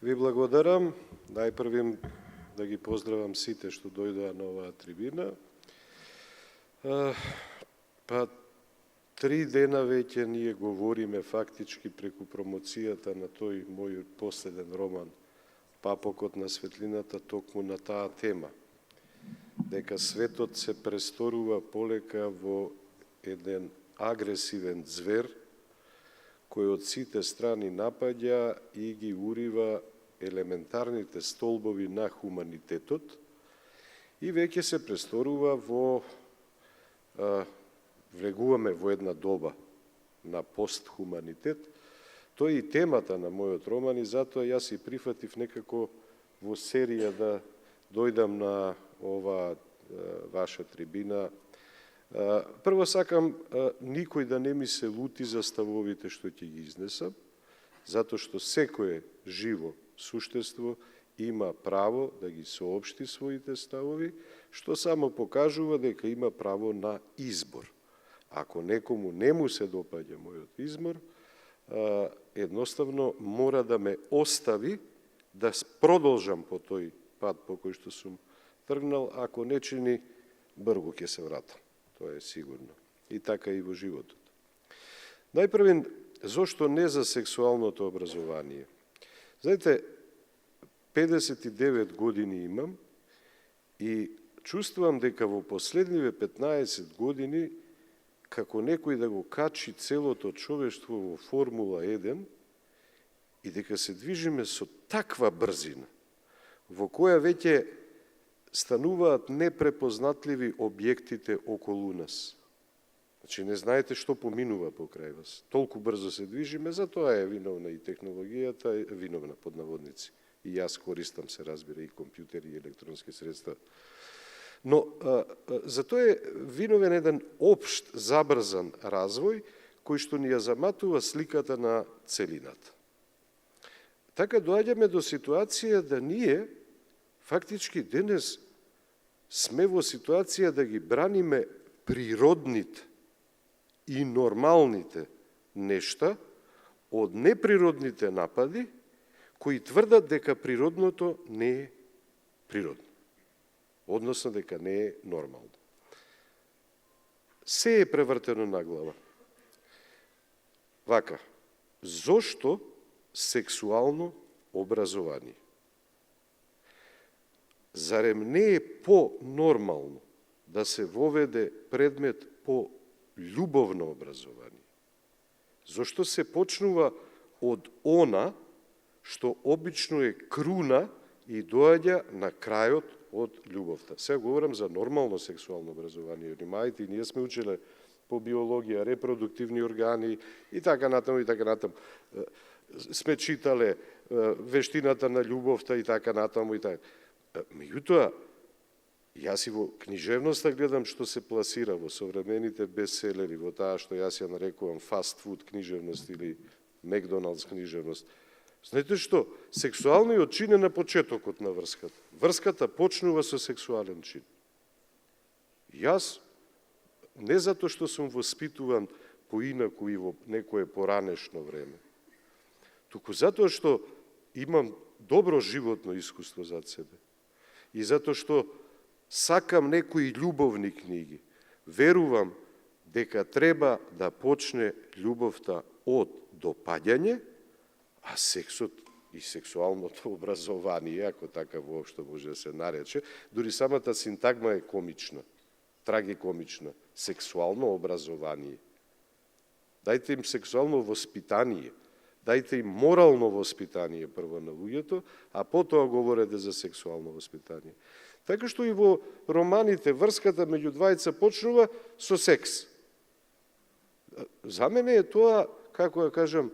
Ви благодарам. Најпрвим да ги поздравам сите што дојдоа на оваа трибина. Па 3 дена веќе ние говориме фактички преку промоцијата на тој мој последен роман Папокот на светлината токму на таа тема. Дека светот се престорува полека во еден агресивен звер кој од сите страни напаѓа и ги урива елементарните столбови на хуманитетот и веќе се престорува влегуваме во една доба на постхуманитет. Тоа е и темата на мојот роман и затоа јас и прифатив некако во серија да дојдам на оваа ваша трибина. Прво сакам никој да не ми се лути за ставовите што ќе ги изнесам, затоа што секое живо суштество има право да ги соопшти своите ставови, што само покажува дека има право на избор. Ако некому не му се допаѓа мојот избор, едноставно мора да ме остави да продолжам по тој пат по кој што сум тргнал, ако не чини, брзо ќе се вратам. Тоа е сигурно. И така и во животот. Најпрвен, зошто не за сексуалното образование? Знаете, 59 години имам и чувствувам дека во последниве 15 години како некој да го качи целото човештво во Формула 1 и дека се движиме со таква брзина, во која веќе стануваат непрепознатливи објектите околу нас. Значи, не знаете што поминува покрај вас. Толку брзо се движиме, затоа е виновна и технологијата, виновна под наводници. И јас користам, се разбира, и компјутери, и електронски средства. Но затоа е виновен еден општ, забрзан развој, кој што ни ја заматува сликата на целината. Така доаѓаме до ситуација да ние, фактички денес, сме во ситуација да ги браниме природните и нормалните нешта од неприродните напади, кои тврдат дека природното не е природно. Односно дека не е нормално. Се е превртено на глава. Вака, зошто сексуално образование? Зарем не е по-нормално да се воведе предмет по љубовно образование? Зошто се почнува од она што обично е круна и доаѓа на крајот од љубовта? Сега говорам за нормално сексуално образование. Внимајте, ние сме учеле по биологија, репродуктивни органи и така натаму и така натаму. Сме читале вештината на љубовта и така натаму и така. Меѓутоа, јас и во книжевноста гледам што се пласира во современите бестселери, во таа што јас ја нарекувам фастфуд книжевност или Макдоналдс книжевност. Знаете што? Сексуалниот чин е на почетокот на врската. Врската почнува со сексуален чин. Јас, не затоа што сум воспитуван поинаку и во некое поранешно време, туку затоа што имам добро животно искуство зад себе. И затоа што сакам некои љубовни книги. Верувам дека треба да почне љубовта од допаѓање, а сексот и сексуалното образование, ако така воопшто може да се нарече, дури самата синтагма е комична, трагикомична. Сексуално образование. Дајте им сексуално воспитание, дајте им морално воспитание прво на луѓето, а потоа говорете за сексуално воспитание. Така што и во романите врската меѓу двајца почнува со секс. За мене е тоа, како да кажам,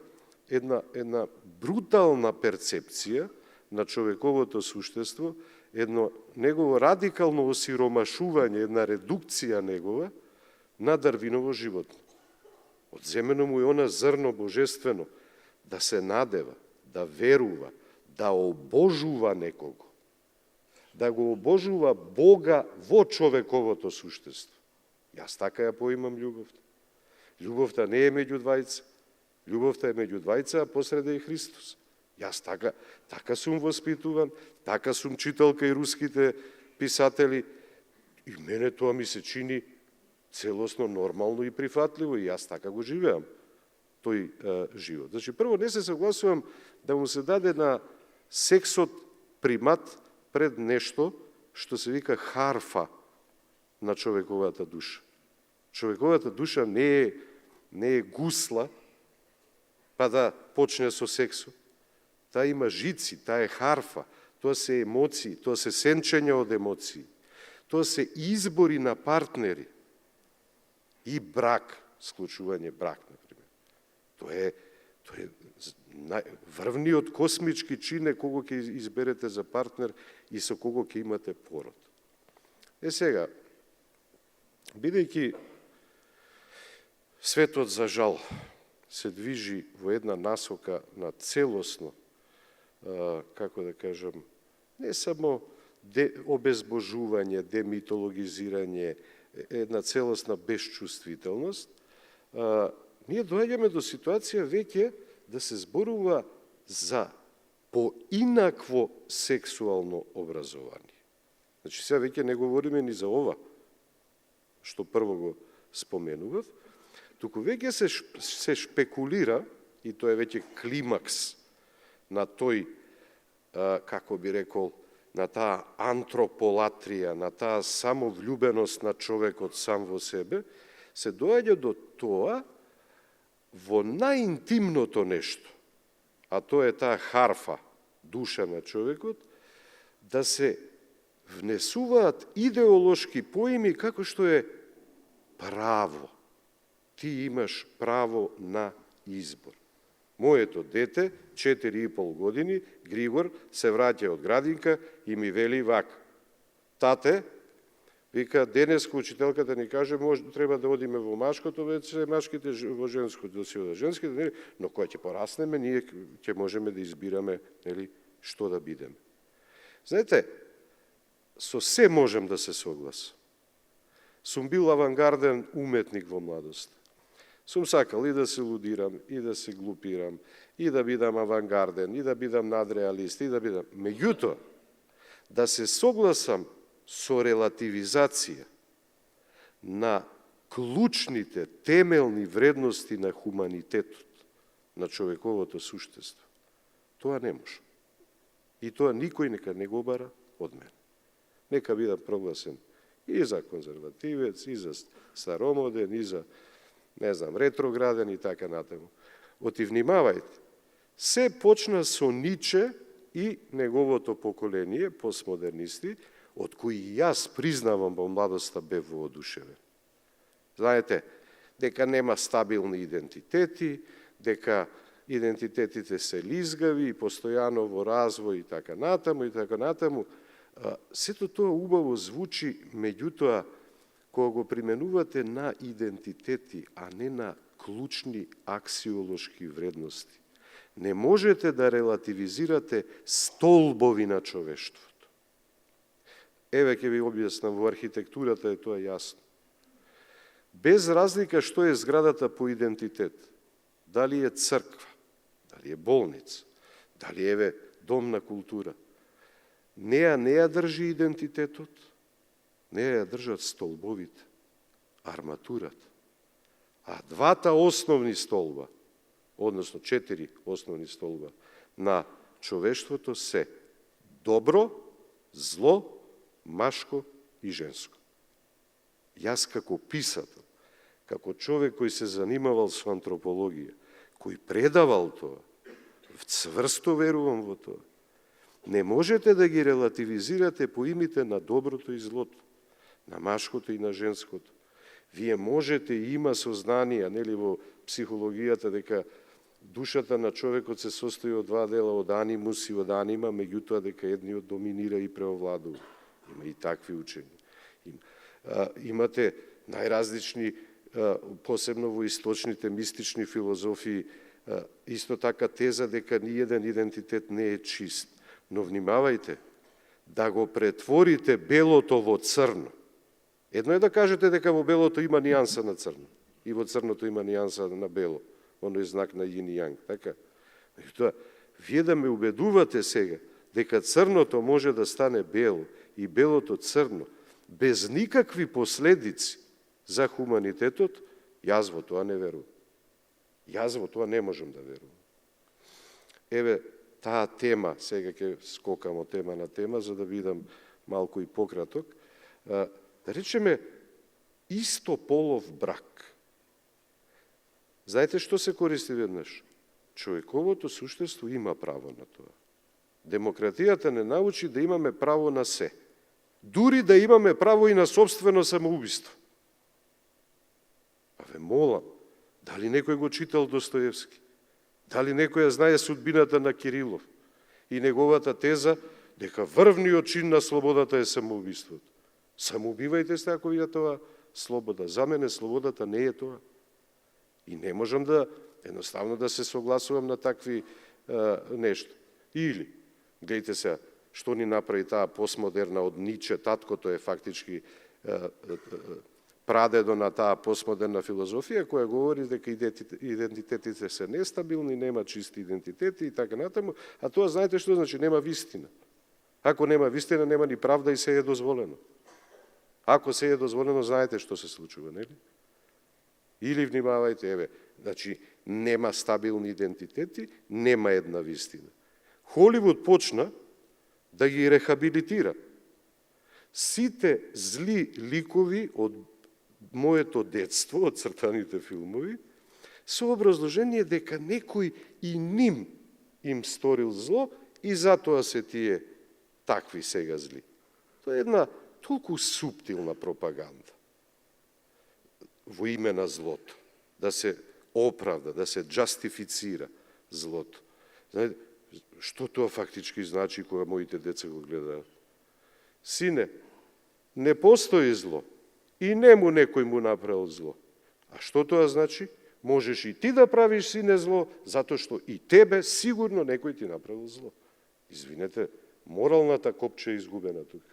една брутална перцепција на човековото суштество, едно негово радикално осиромашување, една редукција негова на Дарвиново животно. Одземено му е она зрно божествено, да се надева, да верува, да обожува некого, да го обожува Бога во човековото суштество. Јас така ја поимам љубовта. Љубовта не е меѓу двајца. Љубовта е меѓу двајца, а посреде е Христос. Јас така сум воспитуван, така сум читал кај руските писатели и мене тоа ми се чини целосно нормално и прифатливо и јас така го живеам тој живот. Значи, прво не се согласувам да му се даде на сексот примат пред нешто што се вика харфа на човековата душа. Човековата душа не е гусла, па да почне со сексот. Таа има жици, таа е харфа, тоа се емоции, тоа се сенчење од емоции, тоа се избори на партнери и брак, склучување брак, например. Тоа е врвниот космички чин е кого ќе изберете за партнер и со кого ќе имате пород. Сега, бидејќи светот за жал се движи во една насока на целосно, како да кажам, не само обезбожување, демитологизирање, една целосна безчувствителност, ние доаѓаме до ситуација веќе да се зборува за поинакво сексуално образование. Значи, сега веќе не говориме ни за ова, што прво го споменував, туку веќе се шпекулира, и тоа е веќе климакс на тој, како би рекол, на таа антрополатрија, на таа самовљубеност на човекот сам во себе, се доаѓа до тоа во најинтимното нешто, а тоа е таа харфа, душа на човекот, да се внесуваат идеолошки поими како што е право. Ти имаш право на избор. Моето дете, 4,5 години, Григор, се враќа од градинка и ми вели вака. Тате, вика, денеска учителката ни каже, треба да одиме во машкото веќе, машките во женското, да си ода женските, нели? Но кога ќе пораснеме, ние ќе можеме да избираме, нели, што да бидеме. Знаете, со се можем да се согласам. Сум бил авангарден уметник во младост. Сум сакал и да се лудирам, и да се глупирам, и да бидам авангарден, и да бидам надреалист, и да бидам... Меѓутоа, да се согласам со релативизација на клучните, темелни вредности на хуманитетот, на човековото суштество, тоа не може. И тоа никој нека не го бара од мене. Нека бидам прогласен и за конзервативец, и за старомоден, и за, не знам, ретрограден и така натаму. Оти внимавајте, се почна со Ниче и неговото поколение, постмодернисти, од кои јас признавам во младоста бев воодушевен. Знаете, дека нема стабилни идентитети, дека идентитетите се лизгави и постојано во развој и така натаму, сето тоа убаво звучи, меѓутоа, кога го применувате на идентитети, а не на клучни аксиолошки вредности, не можете да релативизирате столбови на човештвото. Еве ќе ви објаснам, во архитектурата е тоа јасно. Без разлика што е зградата по идентитет, дали е црква, дали е болница, дали е дом на култура, не ја држи идентитетот, не ја држат столбовите, арматурата. А двата основни столба, односно 4 основни столба на човештвото се добро, зло, машко и женско. Јас како писател, како човек кој се занимавал со антропологија, кој предавал тоа, цврсто верувам во тоа, не можете да ги релативизирате поимите на доброто и злото, на машкото и на женското. Вие можете и има сознание, нели во психологијата, дека душата на човекот се состои од два дела, од анимус и од анима, меѓутоа дека едниот доминира и преовладува. Има и такви учени. Имате најразлични, посебно во источните мистични филозофии, исто така теза дека ниеден идентитет не е чист. Но внимавајте, да го претворите белото во црно. Едно е да кажете дека во белото има нијанса на црно и во црното има нијанса на бело. Оно е знак на јин и јанг, така? Тоа, вие да ме убедувате сега дека црното може да стане бело и белото црно, без никакви последици за хуманитетот, јас во тоа не верувам. Јас во тоа не можам да верувам. Еве, таа тема, сега ќе скокам од тема на тема, за да бидам малку и пократок, да речеме, истополов брак. Знаете што се користи веднаш? Човековото суштество има право на тоа. Демократијата не научи да имаме право на се. Дури да имаме право и на собствено самоубиство. А ве молам, дали некој го читал Достоевски? Дали некој знае судбината на Кирилов и неговата теза дека врвниот чин на слободата е самоубиството? Самоубивајте се ако ви е тоа слобода. За мене слободата не е тоа. И не можам да едноставно да се согласувам на такви нешто. Или, гледайте се, што ни направи таа постмодерна од Ниче, таткото е фактички прадедо на таа постмодерна филозофија, која говори дека идентитетите се нестабилни, нема чисти идентитети и така натаму, а тоа знаете што значи? Нема вистина. Ако нема вистина, нема ни правда и се е дозволено. Ако се е дозволено, знаете што се случува, нели? Или внимавајте, еве, значи, нема стабилни идентитети, нема една вистина. Холивуд почна да ги рехабилитира. Сите зли ликови од моето детство, од цртаните филмови, со образложение дека некој и ним им сторил зло и затоа се тие такви сега зли. Тоа е една толку суптилна пропаганда во име на злото, да се оправда, да се джастифицира злото. Знаете, што тоа фактички значи кога моите деца го гледаат? Сине, не постои зло и нему некој му направил зло. А што тоа значи? Можеш и ти да правиш, сине, зло, затоа што и тебе сигурно некој ти направил зло. Извинете, моралната копча е изгубена тука.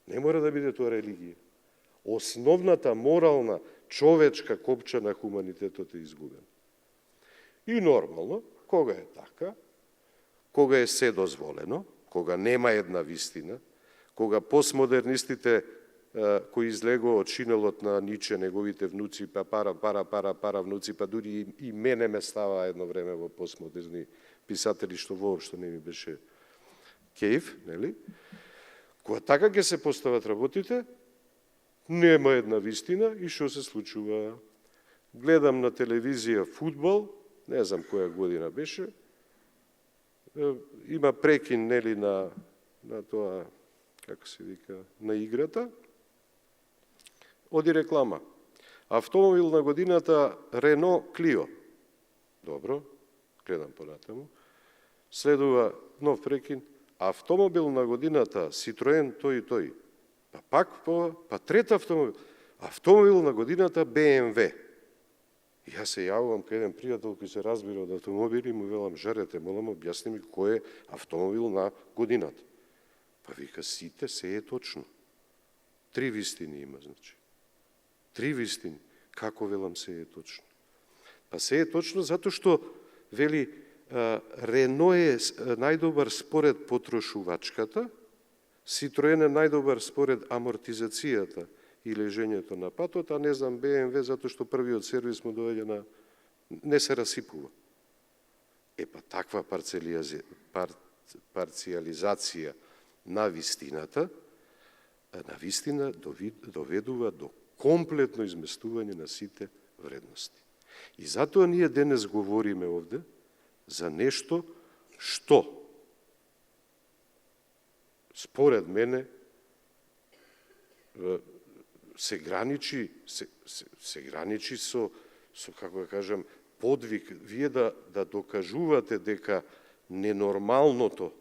Не мора да биде тоа религија. Основната морална човечка копча на хуманитетот е изгубена. И нормално, кога е така, кога е се дозволено, кога нема една вистина, кога постмодернистите кои излегува од шинелот на Ниче, неговите внуци, па пара внуци, па дури и мене ме става едно време во постмодерни писатели, што воопшто не ми беше кејф, нели? Кога така ќе се постават работите, нема една вистина и што се случува? Гледам на телевизија фудбал, не знам која година беше, има прекин, нели, на тоа, како се вика, на играта, оди реклама. Автомобил на годината Рено Клио. Добро, гледам понатаму. Следува нов прекин. Автомобил на годината Ситроен тој и тој. Па пак па трет автомобил. Автомобил на годината БМВ. Јас се јавувам кај еден пријател кој се разбира од автомобили и му велам, жарете, молам, објасни ми кој е автомобил на годината. Па вика, сите се е точно. 3 вистини има, значи. 3 вистини. Како велам се е точно? Па се е точно затоа што, вели, Рено е најдобар според потрошувачката, Ситроен е најдобар според амортизацијата и лежењето на патот, а не знам БМВ затоа што првиот сервис му доаѓа на... не се расипува. Па таква парциализација на вистината, на вистина доведува до комплетно изместување на сите вредности. И затоа ние денес говориме овде за нешто што според мене се граничи со како да кажам, подвиг, вие да докажувате дека ненормалното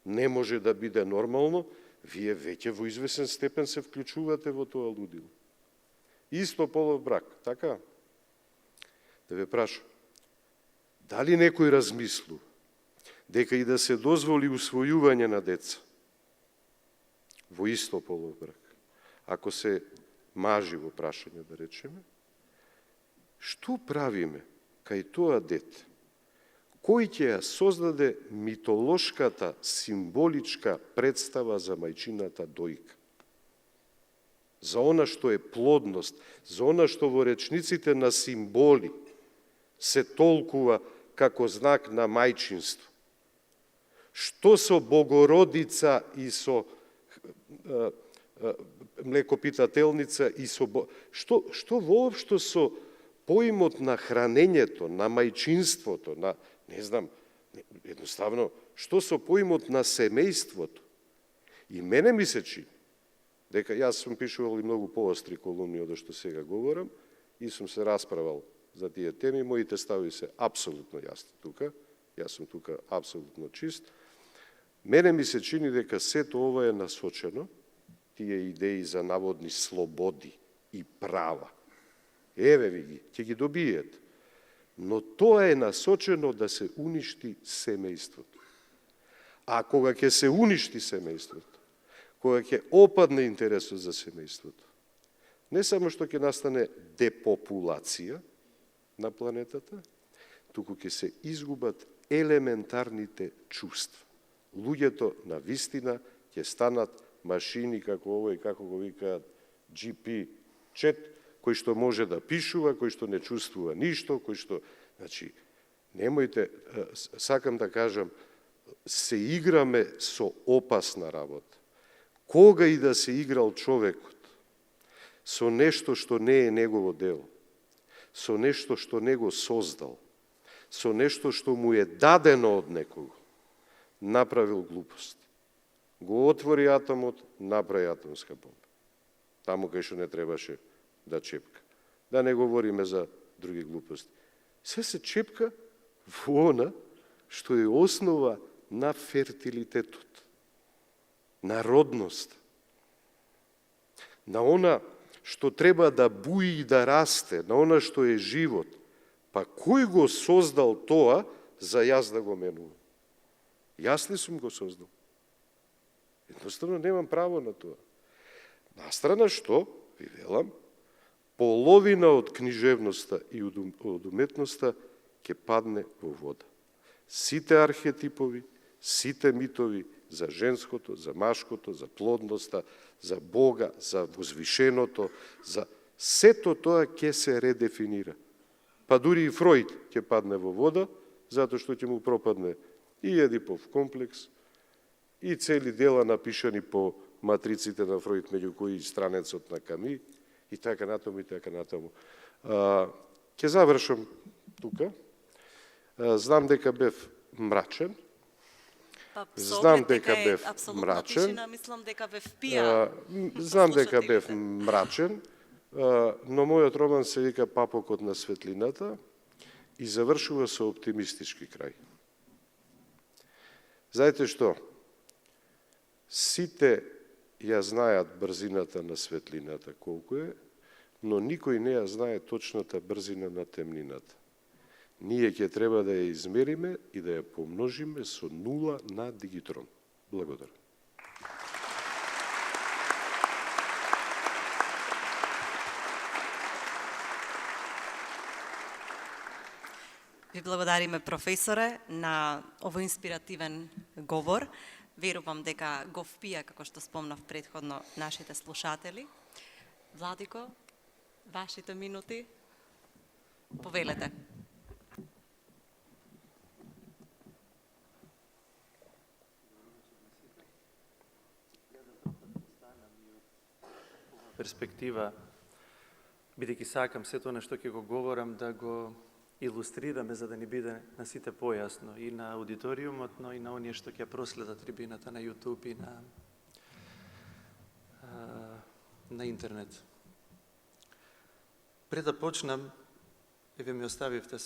не може да биде нормално, вие веќе во известен степен се вклучувате во тоа лудило. Истополов брак, така? Да ве прашам, дали некој размислува дека и да се дозволи усвојување на деца во истополов брак, ако се мажи во прашање, да речеме, што правиме кај тоа дете, кој ќе ја создаде митолошката, символичка представа за мајчината дојка. За она што е плодност, за она што во речниците на символи се толкува како знак на мајчинство. Што со Богородица и со млекопитателница и со што воопшто со поимот на хранењето, на мајчинството, на не знам, едноставно што со поимот на семејството. И мене ми се чини дека јас сум пишувал и многу поостри колумни од што сега говорам и сум се расправал за тие теми, моите стави се апсолутно јасни тука. Јас сум тука апсолутно чист. Мене ми се чини дека сето ова е насочено, тие идеи за наводни слободи и права. Еве ви ги, ќе ги добиете. Но тоа е насочено да се уништи семејството. А кога ќе се уништи семејството, кога ќе опадне интересот за семејството, не само што ќе настане депопулација на планетата, туку ќе се изгубат елементарните чувства. Луѓето на вистина ќе станат машини како овој, како го викаат GP чет, кој што може да пишува, кој што не чувствува ништо, кој што... Значи, немојте, сакам да кажам, се играме со опасна работа. Кога и да се играл човекот со нешто што не е негово дело, со нешто што не го создал, со нешто што му е дадено од некого, направил глупост. Го отвори атомот, направи атомска бомба. Таму кај што не требаше да чепка. Да не говориме за други глупости. Се чепка во она што е основа на фертилитетот, на родност, на она што треба да буи и да расте, на она што е живот. Па кој го создал тоа за јас да го менувам? Јас ли сум го создал? Едноставно немам право на тоа. Настрана што, ви велам, половина од книжевноста и од уметноста ќе падне во вода. Сите архетипови, сите митови за женското, за машкото, за плодноста, за Бога, за возвишеното, за сето тоа ќе се редефинира. Па дури и Фројд ќе падне во вода, затоа што ќе му пропадне и Едипов комплекс, и цели дела напишани по матриците на Фројд, меѓу кои странецот на Ками, и така натаму, и така натаму. Ќе завршам тука. Знам дека бев мрачен. Знам дека бев мрачен. Мислам дека бев пија. Знам дека бев мрачен, но мојот роман се вика Папокот на светлината и завршува со оптимистички крај. Знаете што? Сите ја знаат брзината на светлината колку е, но никој не ја знае точната брзина на темнината. Ние ќе треба да ја измериме и да ја помножиме со 0 на дигитрон. Благодарам. Ви благодариме, професоре, на овој инспиративен говор. Верувам дека го впија, како што спомнав претходно, нашите слушатели. Владико, вашите минути, повелете. Перспектива, бидејќи сакам сето она што ќе го говорам да го илустрираме за да ни биде на сите појасно и на аудиториумот, но и на оние што ќе проследат трибината на YouTube и на интернет. Пред да почнам, еве ме ставивте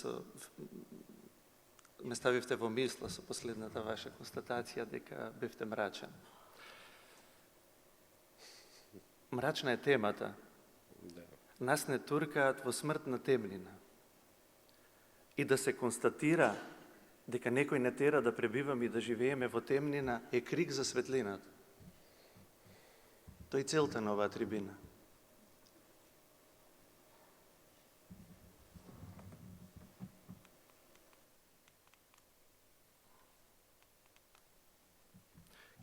во мисла со последната ваша констатација дека бевте мрачен. Мрачна е темата. Нас не туркаат во смртна темнина. И да се констатира дека некој не тера да пребиваме и да живееме во темнина е крик за светлината. Тој целта на оваа трибина.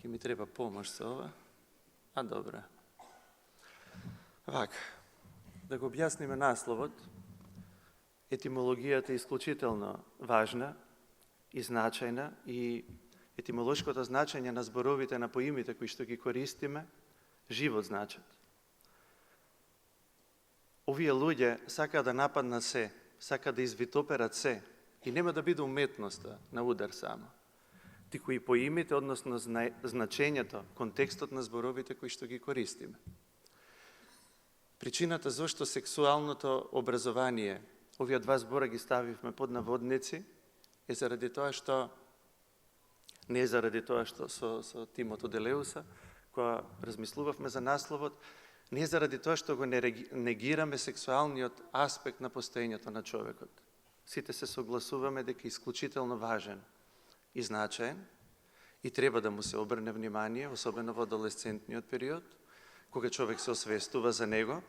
Ки ми треба помош со ова. А добре. Вака, да го објасниме насловот. Етимологијата е исклучително важна и значајна и етимолошкото значење на зборовите, на поимите кои што ги користиме, живот значат. Овие луѓе сакаат да нападнат се, сакаат да извитоперат се и нема да биде уметноста на удар само. Туку и поимите, односно значењето, контекстот на зборовите кои што ги користиме. Причината зашто сексуалното образование, овие два збора ги ставивме под наводници, е заради тоа што не е заради тоа што со Тимото Делеуса, кога размислувавме за насловот, не е заради тоа што го негираме сексуалниот аспект на постоењето на човекот. Сите се согласуваме дека е исклучително важен и значаен и треба да му се обрне внимание, особено во адолесцентниот период, кога човек се освестува за него,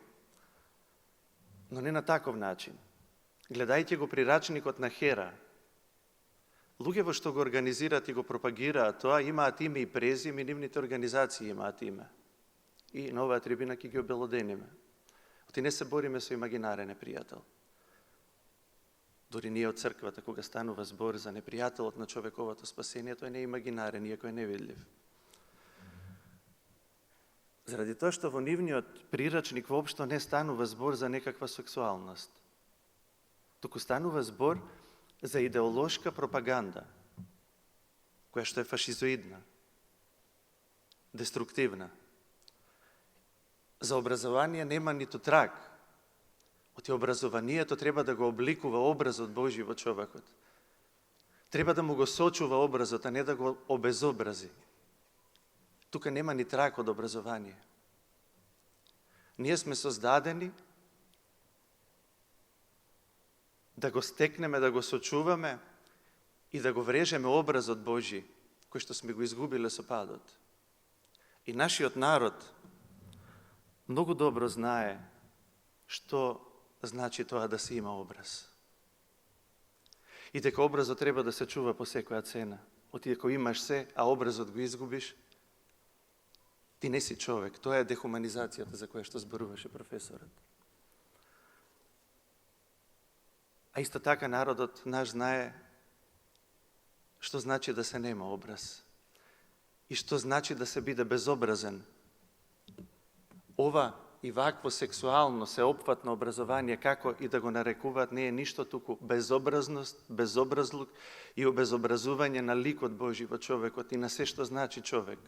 но не на таков начин. Гледајќи го прирачникот на Хера, луѓе што го организираат и го пропагираат тоа, имаат име и презиме, и нивните организации имаат име. И на оваа трибина ќе ги обелодениме. Оти не се бориме со имагинарен непријател. Дори ние од црквата, кога станува збор за непријателот на човековото спасение, тој не е имагинарен, иако е невидлив. Заради тоа што во нивниот прирачник воопшто не станува збор за некаква сексуалност. Туку станува збор за идеолошка пропаганда, која што е фашизоидна, деструктивна. За образование нема ниту траг. Оти образованието треба да го обликува образот Божи во човекот. Треба да му го сочува образот, а не да го обезобрази. Тука нема ни траг од образование. Ние сме создадени да го стекнеме, да го сочуваме и да го врежеме образот Божи, кој што сме го изгубиле со падот. И нашиот народ многу добро знае што значи тоа да се има образ. И дека образот треба да се чува по секоја цена. Оти ако имаш се, а образот го изгубиш, ти не си човек. Тоа е дехуманизацијата за која што зборуваше професорот. А исто така народот наш знае што значи да се нема образ и што значи да се биде безобразен. Ова и вакво сексуално сеопфатно образование, како и да го нарекуваат, не е ништо туку безобразност, безобразлук и обезобразување на ликот Божи во човекот и на се што значи човек.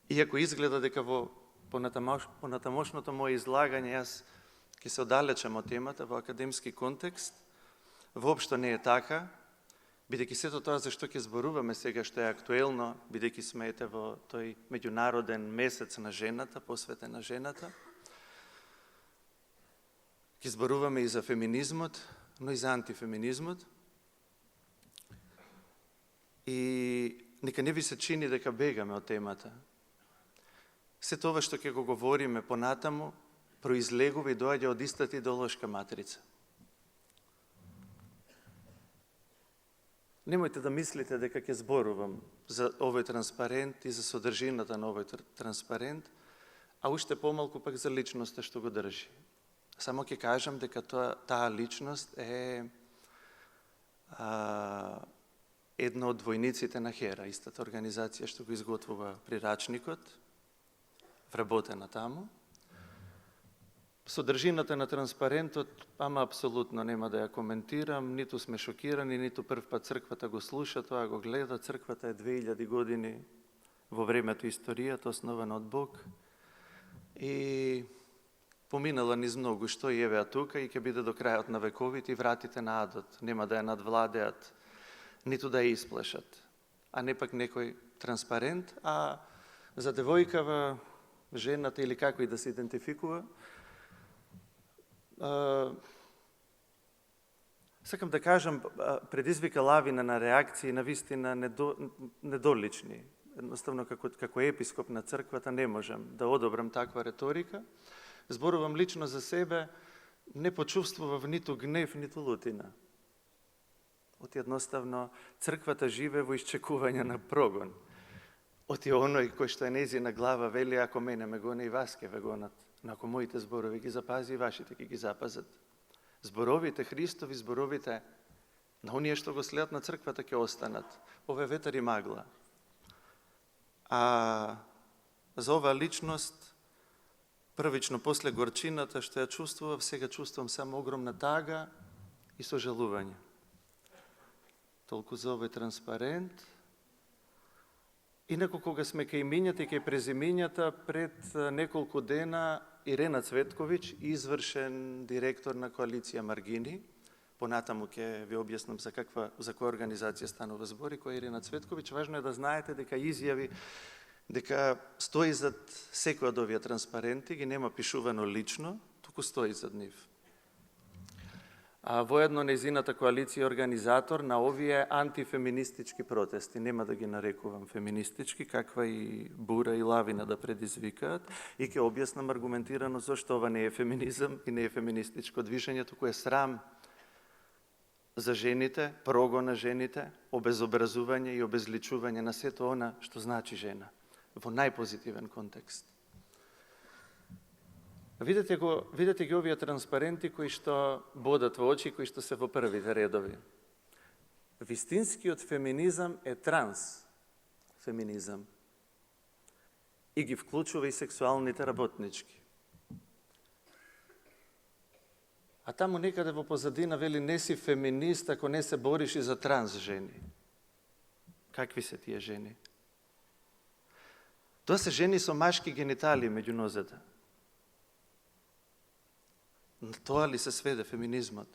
Иако изгледа дека во понатамошното моje излагање јас ќе се оддалечам од темата во академски контекст, воопшто не е така, бидејќи сето тоа за што ќе зборуваме сега што е актуелно, бидејќи сме во тој меѓународен месец на жената, посветен на жената, ќе зборуваме и за феминизмот, но и за антифеминизмот. И нека не ви се чини дека бегаме од темата. Сето ова што ќе го говориме понатаму, произлегува и доаѓа од истата идеолошка матрица. Немојте да мислите дека ќе зборувам за овој транспарент и за содржината на овој транспарент, а уште помалку пак за личноста што го држи. Само ќе кажам дека таа личност е една од војниците на Хера, истата организација што го изготвува прирачникот, вработена таму. Содржината на транспарентот, ама апсолутно нема да ја коментирам, ниту сме шокирани, ниту прв пат црквата го слуша, тоа го гледа. Црквата е 2000 години во времето историјата, основана од Бог. И поминала низ многу што и евеа тука и ќе биде до крајот на вековите и вратите на адот. Нема да ја надвладеат, ниту да ја исплашат. А не пак некој транспарент, а за девојкава, жената или како и да се идентификува, сакам да кажам, предизвика лавина на реакции на вистина недолични. Едноставно, како епископ на црквата не можам да одобрам таква реторика. Зборувам лично за себе, не почувствував ниту гнев, ниту лутина. Оти едноставно црквата живе во исчекување на прогон. Оти оној кој што е незина глава вели, ако мене ме гоне и вас ке ве гонат, но ако моите зборови ги запази и вашите ке ги запазат. Зборовите Христови, зборовите на оние што го следат на црквата ќе останат. Ова е ветар и магла. А за оваа личност, првично после горчината што ја чувствував, сега чувствувам само огромна тага и сожалување. Толку за овој транспарент. Инако кога сме кај имињата и кај презимињата, пред неколку дена Ирена Цветковиќ, извршен директор на коалиција Маргини, понатаму ќе ви објаснам за која организација станува збор и која е Ирена Цветковиќ, важно е да знаете дека изјави дека стои зад секој од овие транспаренти, ги нема пишувано лично, туку стои зад нив. А воедно нејзината коалиција е организатор на овие антифеминистички протести. Нема да ги нарекувам феминистички, каква и бура и лавина да предизвикаат, и ќе објаснам аргументирано зашто ова не е феминизам и не е феминистичко движење, туку е срам за жените, прогон на жените, обезобразување и обезличување на сето она што значи жена, во најпозитивен контекст. Видете ги овие транспаренти кои што бодат во очи, кои што се во првите редови. Вистинскиот феминизам е трансфеминизам и ги вклучува и сексуалните работнички. А таму некаде во позадина вели не си феминист ако не се бориш и за транс жени. Какви се тие жени? Тоа се жени со машки гениталии меѓу нозете. На тоа ли се сведе феминизмот?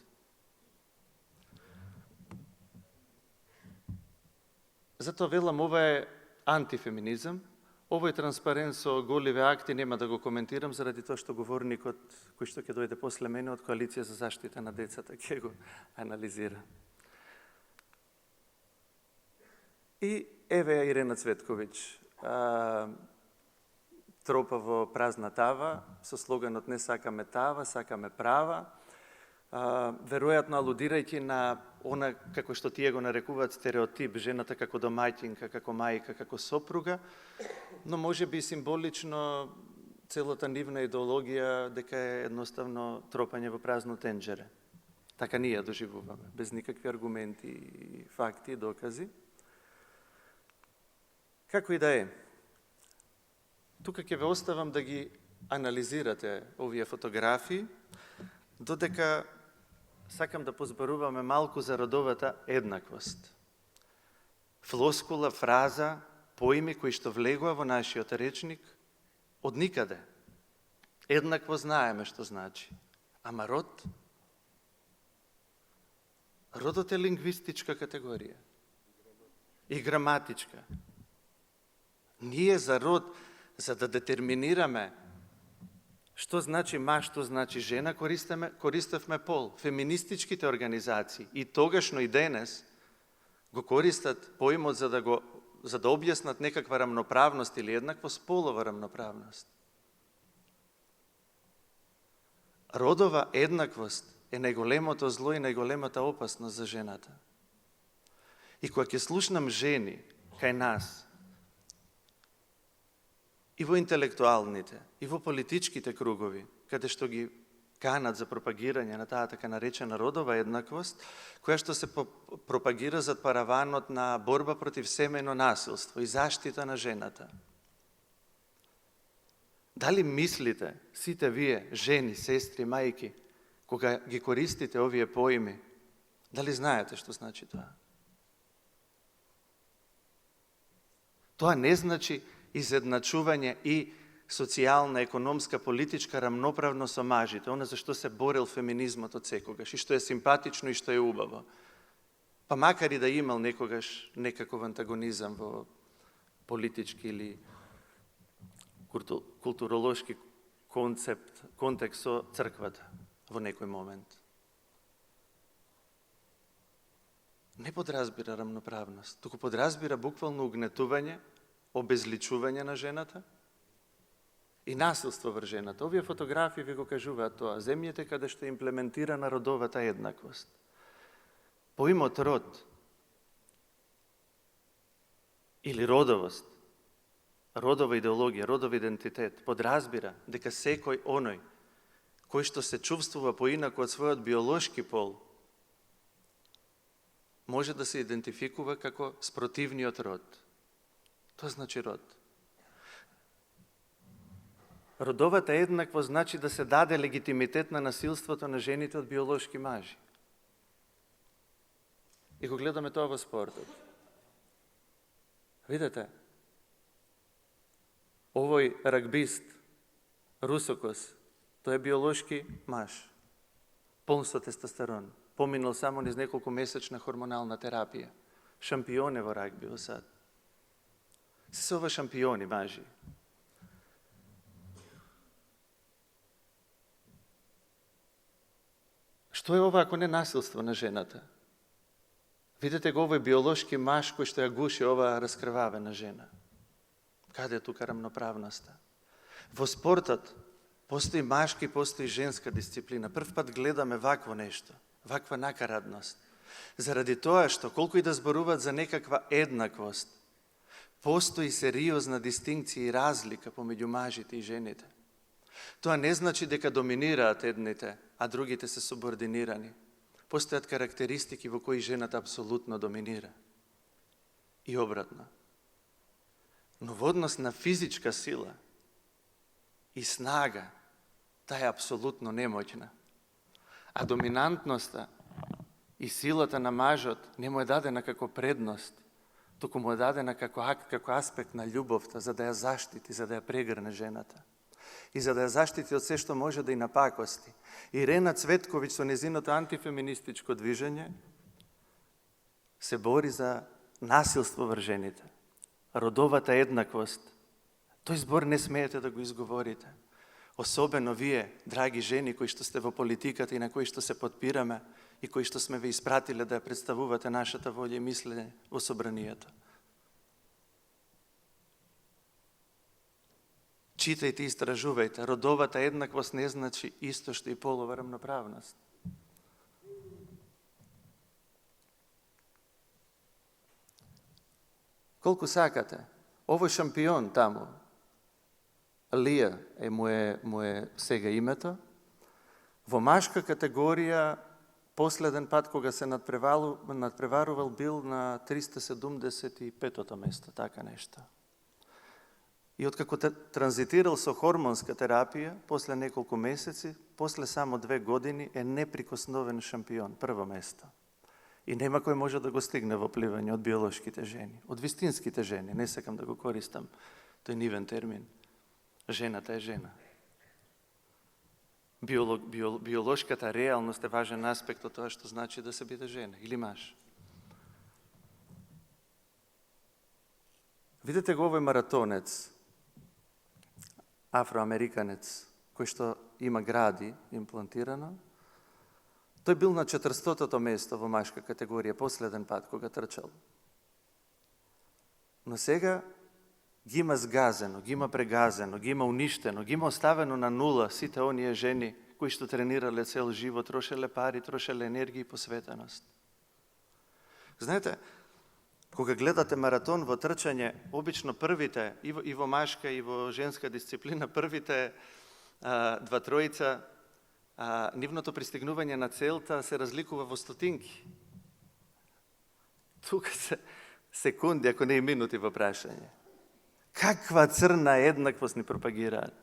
Затоа велам, ова е антифеминизам. Овој транспарент со голиве акти нема да го коментирам, заради тоа што говорникот, кој што ќе дојде после мене од Коалиција за заштита на децата, ќе го анализира. И еве Ирена Цветковиќ, тропа во празна тава, со слоганот не сакаме тава, сакаме права, веројатно алудирајќи на она, како што тие го нарекуваат стереотип, жената како домаќинка, како мајка, како сопруга, но може би символично целата нивна идеологија дека е едноставно тропање во празно тенџере. Така ние ја доживуваме, без никакви аргументи, факти и докази. Како и да е, тука ќе ве оставам да ги анализирате овие фотографии, додека сакам да позборуваме малку за родовата еднаквост. Флоскула, фраза, поими кои што влегува во нашиот речник од никаде. Еднакво знаеме што значи. Ама род? Родот е лингвистичка категорија. И граматичка. Ние за род, за да детерминираме што значи маж, што значи жена, користевме пол. Феминистичките организации и тогашно и денес го користат поимот за да објаснат некаква рамноправност или еднаквост, полова рамноправност. Родова еднаквост е најголемото зло и најголемата опасност за жената. И кога ќе слушнам жени кај нас, и во интелектуалните, и во политичките кругови, каде што ги канат за пропагирање на таа така наречена родова еднаквост, која што се пропагира зад параванот на борба против семејно насилство и заштита на жената. Дали мислите, сите вие, жени, сестри, мајки, кога ги користите овие поими, дали знаете што значи тоа? Тоа не значи изедначување и социјална, економска, политичка рамноправност со мажите, она за што се борел феминизмот од секогаш, и што е симпатично и што е убаво. Па макар и да имал некогаш некаков антагонизам во политички или културолошки контекст со црквата во некој момент. Не подразбира рамноправност, туку подразбира буквално угнетување, обезличување на жената и насилство врз жената. Овие фотографии ви го кажуваат тоа. Земјите каде што е имплементирана родовата еднаквост. Поимот род или родовост, родова идеологија, родов идентитет, подразбира дека секој оној кој што се чувствува поинаку од својот биолошки пол, може да се идентификува како спротивниот род. Тоа значи род. Родовата еднаквост значи да се даде легитимитет на насилството на жените од биолошки мажи. И го гледаме тоа во спортот. Видете, овој рагбист, русокос, тој е биолошки маж, полн со тестостерон, поминал само низ неколку месечна хормонална терапија. Шампион е во рагби во сад. Се се ова шампиони мажи. Што е ова ако не насилство на жената? Видете го овој биолошки маж кој што ја гуши оваа раскрвавена жена. Каде е тука рамноправноста? Во спортот постои машки, постои женска дисциплина. Прв пат гледаме вакво нешто, ваква накарадност. Заради тоа што колку и да зборуваат за некаква еднаквост, постои сериозна дистинкција и разлика помеѓу мажите и жените. Тоа не значи дека доминираат едните, а другите се субординирани. Постојат карактеристики во кои жената апсолутно доминира. И обратно. Но во однос на физичка сила и снага, таа е апсолутно немоќна. А доминантноста и силата на мажот не му е дадена како предност, туку му е дадена како акт, како аспект на љубовта, за да ја заштити, за да ја прегрне жената. И за да ја заштити од се што може да ја напакости. Ирена Цветковиќ со незиното антифеминистичко движење се бори за насилство врз жените. Родовата еднаквост. Тој збор не смеете да го изговорите. Особено вие, драги жени, кои што сте во политиката и на кои што се подпираме и кои што сме ве испратиле да ја представувате нашата волја и мислење во собранието. Читајте и истражувајте. Родовата еднаквост не значи исто што и полова рамноправност. Колку сакате, овој шампион таму, Лија му е сега името, во машка категорија последен пат кога се надпреварувал бил на 375-то место, така нешто. И откако транзитирал со хормонска терапија, после неколку месеци, после само 2 години е неприкосновен шампион, прво место. И нема кој може да го стигне во пливање од биолошките жени, од вистинските жени, не сакам да го користам тој нивен термин. Жената е жена. Биолошката реалност е важен аспект од тоа што значи да се биде жена или маж. Видете го овој маратонец, афроамериканец, кој што има гради имплантирано. Тој бил на 400-то место во машка категорија последен пат кога трчал. Но сега ги има згазено, ги има прегазено, ги има уништено, ги има оставено на нула сите оние жени кои што тренирале цел живот, трошеле пари, трошеле енергија и посветеност. Знаете, кога гледате маратон во трчање, обично првите, и во машка и во женска дисциплина, првите два тројца, нивното пристигнување на целта се разликува во стотинки. Тука се секунди, ако не и минути во прашање. Каква црна еднаквост ни пропагираат?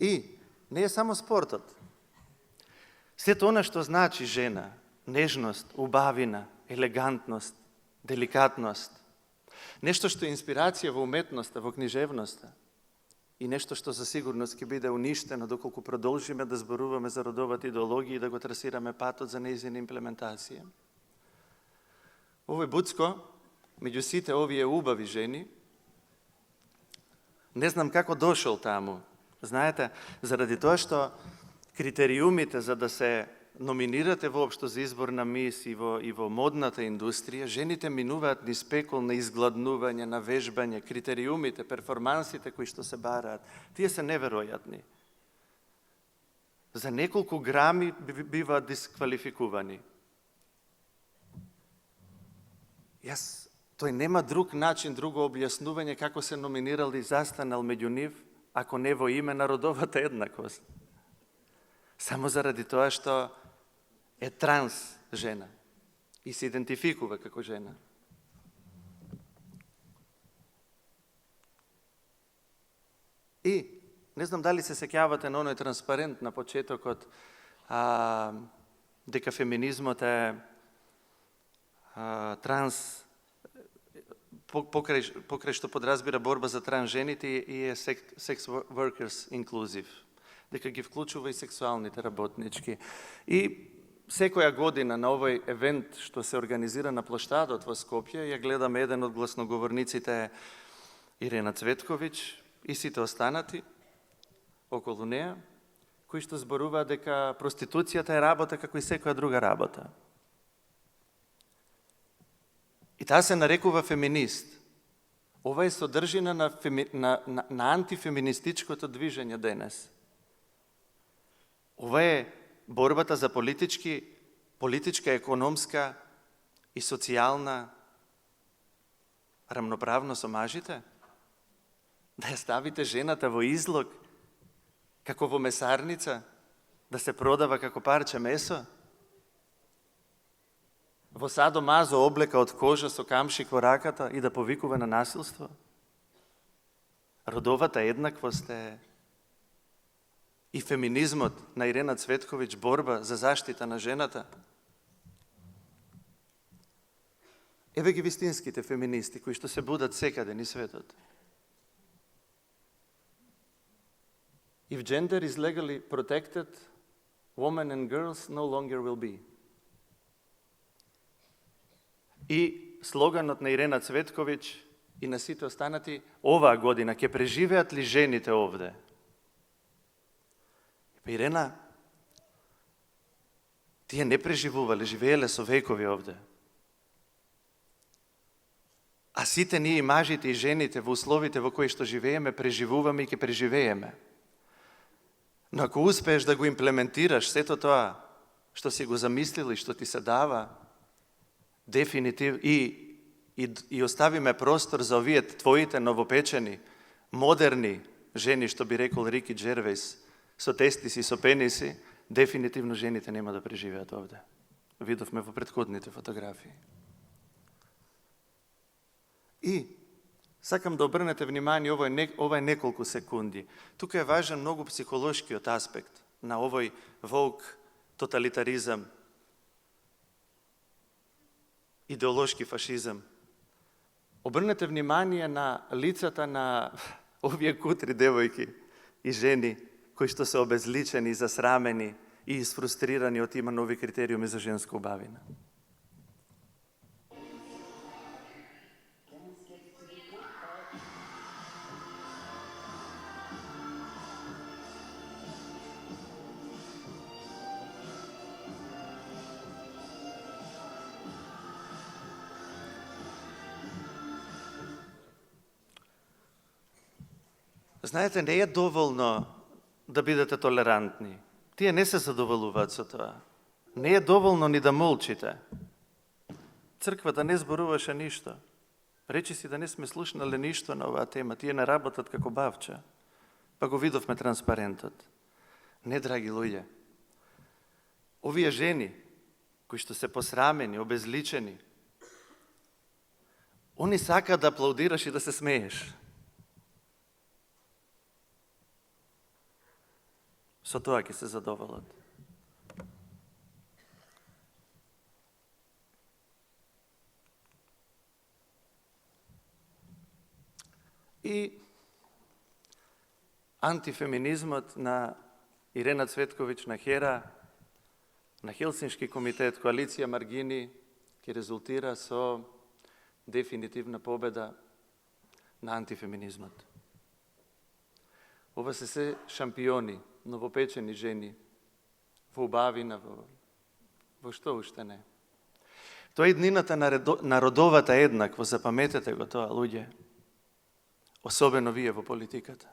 И не е само спортот. Сето она што значи жена, нежност, убавина, елегантност, деликатност, нешто што е инспирација во уметноста, во книжевноста и нешто што за сигурност ќе биде уништено доколку продолжиме да зборуваме за родовата идеологија и да го трасираме патот за нејзина имплементација. Овој Буцко, меѓу сите овие убави жени, не знам како дошол таму. Знаете, заради тоа што критериумите за да се номинирате воопшто за избор на мис и во модната индустрија, жените минуваат низ пекол на изгладнување, на вежбање, критериумите, перформансите кои што се бараат. Тие се неверојатни. за неколку грами биваат дисквалификувани. Тој нема друг начин, друго објаснување како се номинирал и застанал меѓу нив, ако не во име на родовата еднаквост. Само заради тоа што е транс жена и се идентификува како жена. И, не знам дали се сеќавате на оној транспарент на почетокот, дека феминизмот е транс, покрај што подразбира борба за транс жените и е sex workers inclusive, дека ги вклучува и сексуалните работнички. И секоја година на овој евент што се организира на плоштадот во Скопје, ја гледаме еден од гласноговорниците Ирена Цветковиќ и сите останати околу неа, кои што зборуваат дека проституцијата е работа како и секоја друга работа. И таа се нарекува феминист. Ова е содржина на антифеминистичкото движење денес. Ова е борбата за политичка, економска и социјална рамноправност со мажите? Да ја ставите жената во излог, како во месарница, да се продава како парче месо? Во садо мазо облека од кожа со камшик во раката и да повикува на насилство? Родовата еднаквост е и феминизмот на Ирена Цветковиќ борба за заштита на жената. Еве ги вистинските феминисти кои што се будат секаде низ светот. If gender is legally protected, women and girls no longer will be. И слоганот на Ирена Цветковиќ и на сите останати оваа година ќе преживеат ли жените овде? Ирена, тие не преживувале, живееле со векови овде. А сите ние, мажите и жените, во условите во кои што живееме, преживуваме и ќе преживееме. Но ако успееш да го имплементираш сето тоа што си го замислил и што ти се дава, дефинитив и оставиме простор за овие твоите новопечени, модерни жени, што би рекол Рики Джервейс, со тестиси, со пениси, дефинитивно жените нема да преживеат овде. Видовме во претходните фотографии. И сакам да обрнете внимание, ова е неколку секунди. Тука е важен многу психолошкиот аспект на овој воук тоталитаризам, идеолошки фашизам. Обрнете внимание на лицата на овие кутри девојки и жени кои што се обезличени, засрамени и изфрустрирани од има нови критериуми за женска убавина. Знаете, не е доволно да бидете толерантни. Тие не се задоволуваат со тоа. Не е доволно ни да молчите. Црквата не зборуваше ништо. Речи си да не сме слушнале ништо на оваа тема. Тие не работат како бавча. Па го видовме транспарентот. Не, драги луѓе. Овие жени, кои што се посрамени, обезличени, они сакаат да аплаудираш и да се смееш. Со тоа ќе се задоволат. И антифеминизмот на Ирена Цветковиќ, на Хера, на Хелсиншки комитет, коалиција Маргини, ќе резултира со дефинитивна победа на антифеминизмот. Ова се шампиони, новопечени жени, во убавина, во што уште не. Тоа е иднината на родовата еднаквост, запаметете го тоа, луѓе. Особено вие во политиката.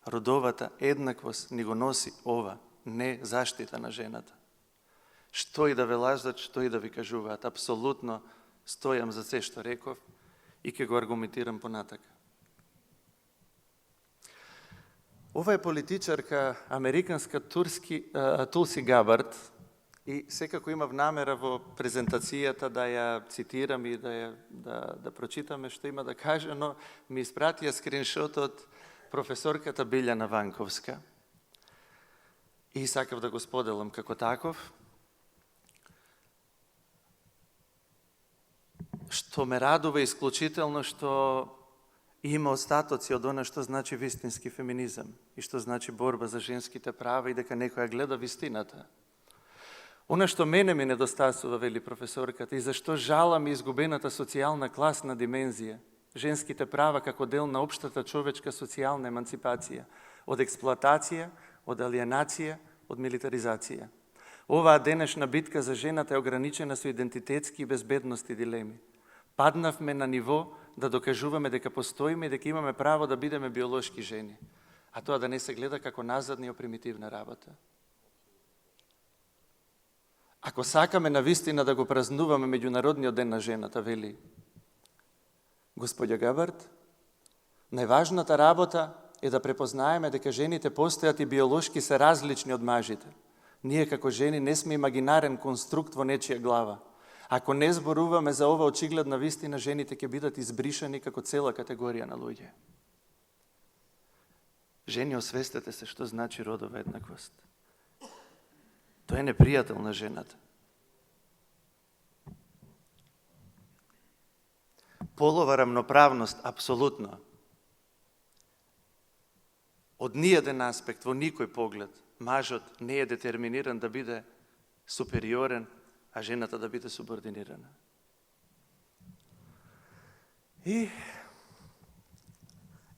Родовата еднаквост ни го носи ова, не заштита на жената. Што и да ве лажат, што и да ви кажуваат, апсолутно стојам за се што реков и ќе го аргументирам понатака. Ова е политичарка, американска Тулси Габард, и секако имав намера во презентацијата да ја цитирам и да прочитаме што има да каже, но ми испратија скриншот од професорката Билјана Ванковска и сакав да го споделам како таков. Што ме радува исклучително што има остатоци од она што значи вистински феминизам и што значи борба за женските права и дека некоја гледа вистината. Она што мене ми недостасува, вели професорката, и зашто жалам изгубената социјална класна димензија, женските права како дел на општата човечка социјална еманципација, од експлоатација, од алиенација, од милитаризација. Оваа денешна битка за жената е ограничена со идентитетски и безбедности дилеми. Паднавме на ниво да докажуваме дека постоиме и дека имаме право да бидеме биолошки жени, а тоа да не се гледа како назадна и примитивна работа. Ако сакаме навистина да го празнуваме Меѓународниот ден на жената, вели господја Габард, најважната работа е да препознаеме дека жените постојат и биолошки се различни од мажите. Ние како жени не сме имагинарен конструкт во нечија глава. Ако не зборуваме за ова очигледна вистина, жените ќе бидат избришани како цела категорија на луѓе. Жени, освестете се што значи родова еднаквост. Тоа е непријател на жената. Полова рамноправност, апсолутно. Од ниједен аспект, во никој поглед, мажот не е детерминиран да биде супериорен, а жената да биде субординирана. И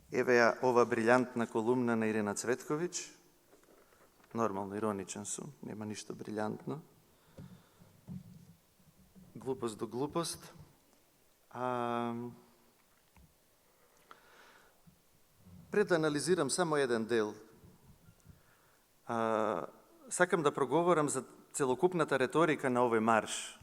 еве ја ова брилјантна колумна на Ирена Цветковиќ. Нормално, ироничен сум, нема ништо брилјантно. Глупост до глупост. Пред да анализирам само еден дел, сакам да проговорам за целокупната реторика на овој марш.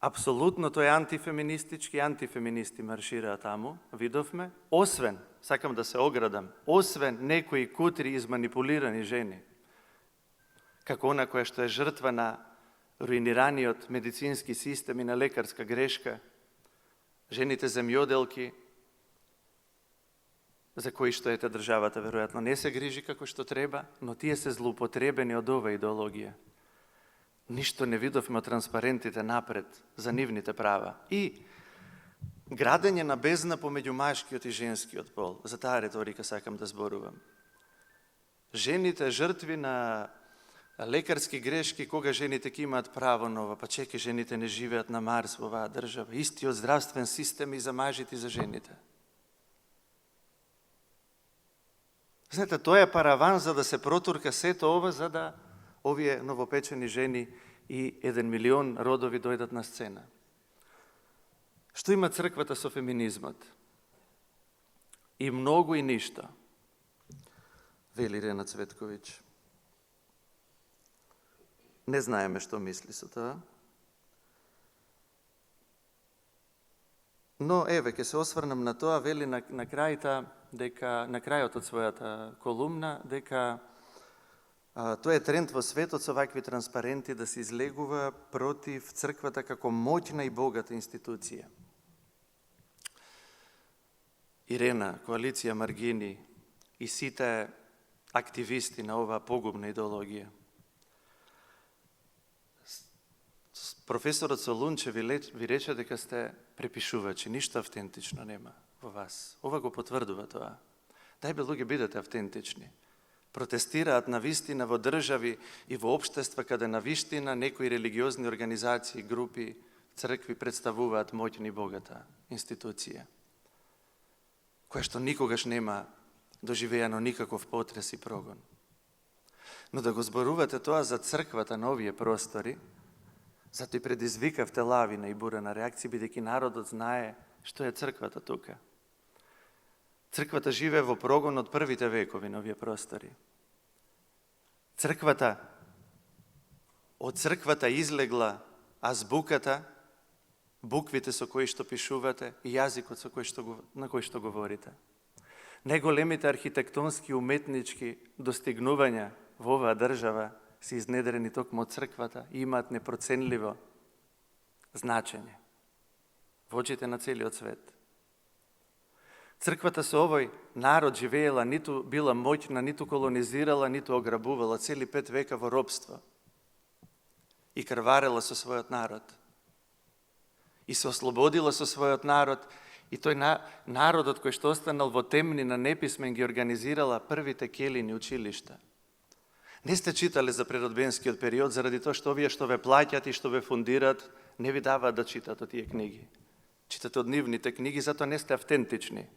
Апсолутно тој е антифеминистички, антифеминисти маршираат таму, видовме, освен, сакам да се оградам, освен некои кутри изманипулирани жени, како она која што е жртва на руинираниот медицински систем и на лекарска грешка, жените земјоделки, за кои што ете државата веројатно не се грижи како што треба, но тие се злоупотребени од ова идеологија. Ништо не видовме од транспарентите напред за нивните права. И градење на бездна помеѓу машкиот и женскиот пол. За таа реторика сакам да зборувам. Жените жртви на лекарски грешки, кога жените ќе имаат право на ова, па чеки, жените не живеат на Марс во оваа држава. Истиот здравствен систем и за мажите и за жените. Знаете, тоа е параван за да се протурка сето ова, за да овие новопечени жени и 1 милион родови дојдат на сцена. Што има црквата со феминизмот? И многу и ништо, вели Ирена Цветковиќ. Не знаеме што мисли со тоа. Но, еве, ќе се осврнам на тоа, вели на крајот од својата колумна, дека тоа е тренд во светот со вакви транспаренти да се излегува против црквата како моќна и богата институција. Ирена, коалиција Маргини и сите активисти на оваа погубна идеологија. Професорот Солунче ви рече дека сте препишувачи, ништо автентично нема во вас. Ова го потврдува тоа. Дај бе, луѓе, бидете автентични. Протестираат на вистина во држави и во општества каде на вистина некои религиозни организации, групи, цркви представуваат моќна и богата институција, која што никогаш нема доживеано никаков потрес и прогон. Но да го зборувате тоа за црквата на овие простори, затоа и предизвикавте лавина и бурена реакција, бидејќи народот знае што е црквата тука. Црквата живее во прогон од првите векови на овие простори. Од црквата излегла азбуката, буквите со кои што пишувате и јазикот на кој што говорите. Најголемите архитектонски и уметнички достигнувања во оваа држава се изнедрени токму од црквата и имаат непроценливо значење во очите на целиот свет. Црквата со овој народ живеела, ниту била моќна, ниту колонизирала, ниту ограбувала цели 5 века во робство и крварела со својот народ. И се ослободила со својот народ, и тој народот кој што останал во темнина, неписмен, ги организирала првите келини училишта. Не сте читале за преродбенскиот период, заради тоа што овие што ве плаќат и што ве фундират, не ви даваат да читате тие книги. Читате од нивните книги, затоа не сте автентични.